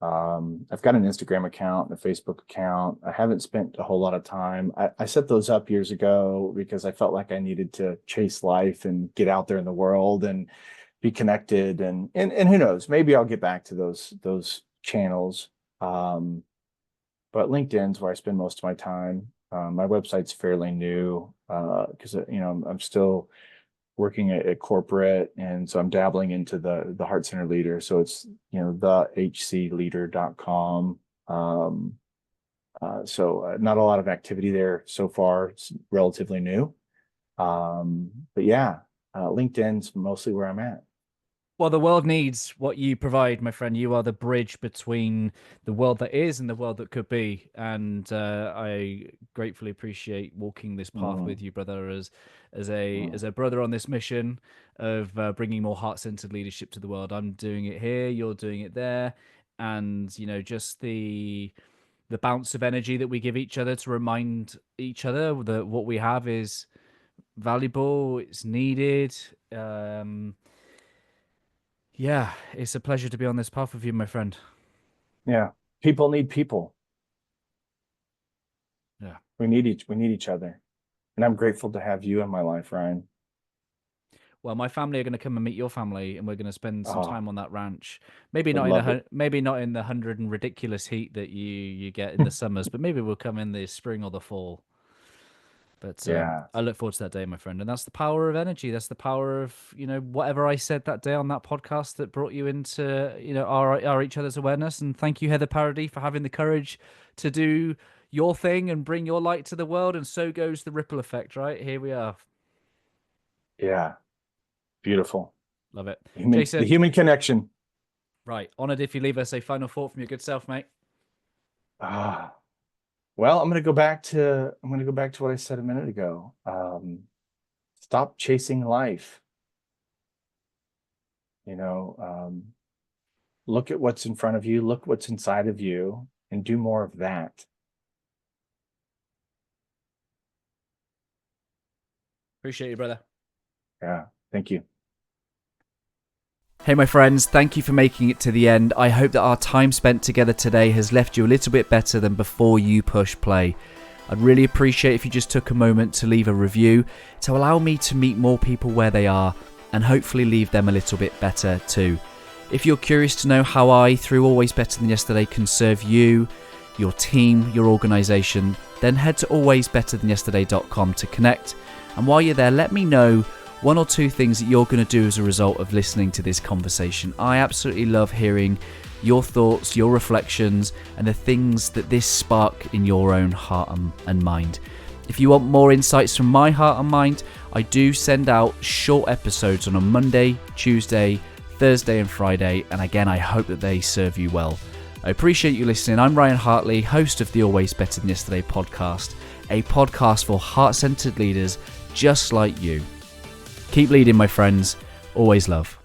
I've got an Instagram account and a Facebook account. I haven't spent a whole lot of time. I set those up years ago because I felt like I needed to chase life and get out there in the world and be connected. And who knows, maybe I'll get back to those channels. But LinkedIn's where I spend most of my time. My website's fairly new because I'm still working at corporate, and so I'm dabbling into the Heart Center Leader. So it's thehcleader.com. So not a lot of activity there so far. It's relatively new. But yeah, LinkedIn's mostly where I'm at. Well, the world needs what you provide, my friend. You are the bridge between the world that is and the world that could be. And I gratefully appreciate walking this path with you, brother, as a brother on this mission of bringing more heart-centered leadership to the world. I'm doing it here, you're doing it there, and just the bounce of energy that we give each other to remind each other that what we have is valuable, it's needed. Yeah, it's a pleasure to be on this path with you, my friend. Yeah, people need people. Yeah, we need each other, and I'm grateful to have you in my life, Ryan. Well, my family are going to come and meet your family, and we're going to spend some time on that ranch. Maybe not in the 100 and ridiculous heat that you get in the summers, but maybe we'll come in the spring or the fall. But yeah, I look forward to that day, my friend. And that's the power of energy. That's the power of, whatever I said that day on that podcast that brought you into, our each other's awareness. And thank you, Heather Parody, for having the courage to do your thing and bring your light to the world. And so goes the ripple effect, right? Here we are. Yeah. Beautiful. Love it. Jason, the human connection. Right. Honored if you leave us a final thought from your good self, mate. Well, I'm going to go back to what I said a minute ago. Stop chasing life. Look at what's in front of you, look what's inside of you, and do more of that. Appreciate you, brother. Yeah. Thank you. Hey my friends, thank you for making it to the end. I hope that our time spent together today has left you a little bit better than before you push play. I'd really appreciate if you just took a moment to leave a review to allow me to meet more people where they are and hopefully leave them a little bit better too. If you're curious to know how I, through Always Better Than Yesterday, can serve you, your team, your organisation, then head to alwaysbetterthanyesterday.com to connect. And while you're there, let me know one or two things that you're going to do as a result of listening to this conversation. I absolutely love hearing your thoughts, your reflections, and the things that this spark in your own heart and mind. If you want more insights from my heart and mind, I do send out short episodes on a Monday, Tuesday, Thursday and Friday, and again, I hope that they serve you well. I appreciate you listening. I'm Ryan Hartley, host of the Always Better Than Yesterday podcast, a podcast for heart-centered leaders just like you. Keep leading, my friends. Always love.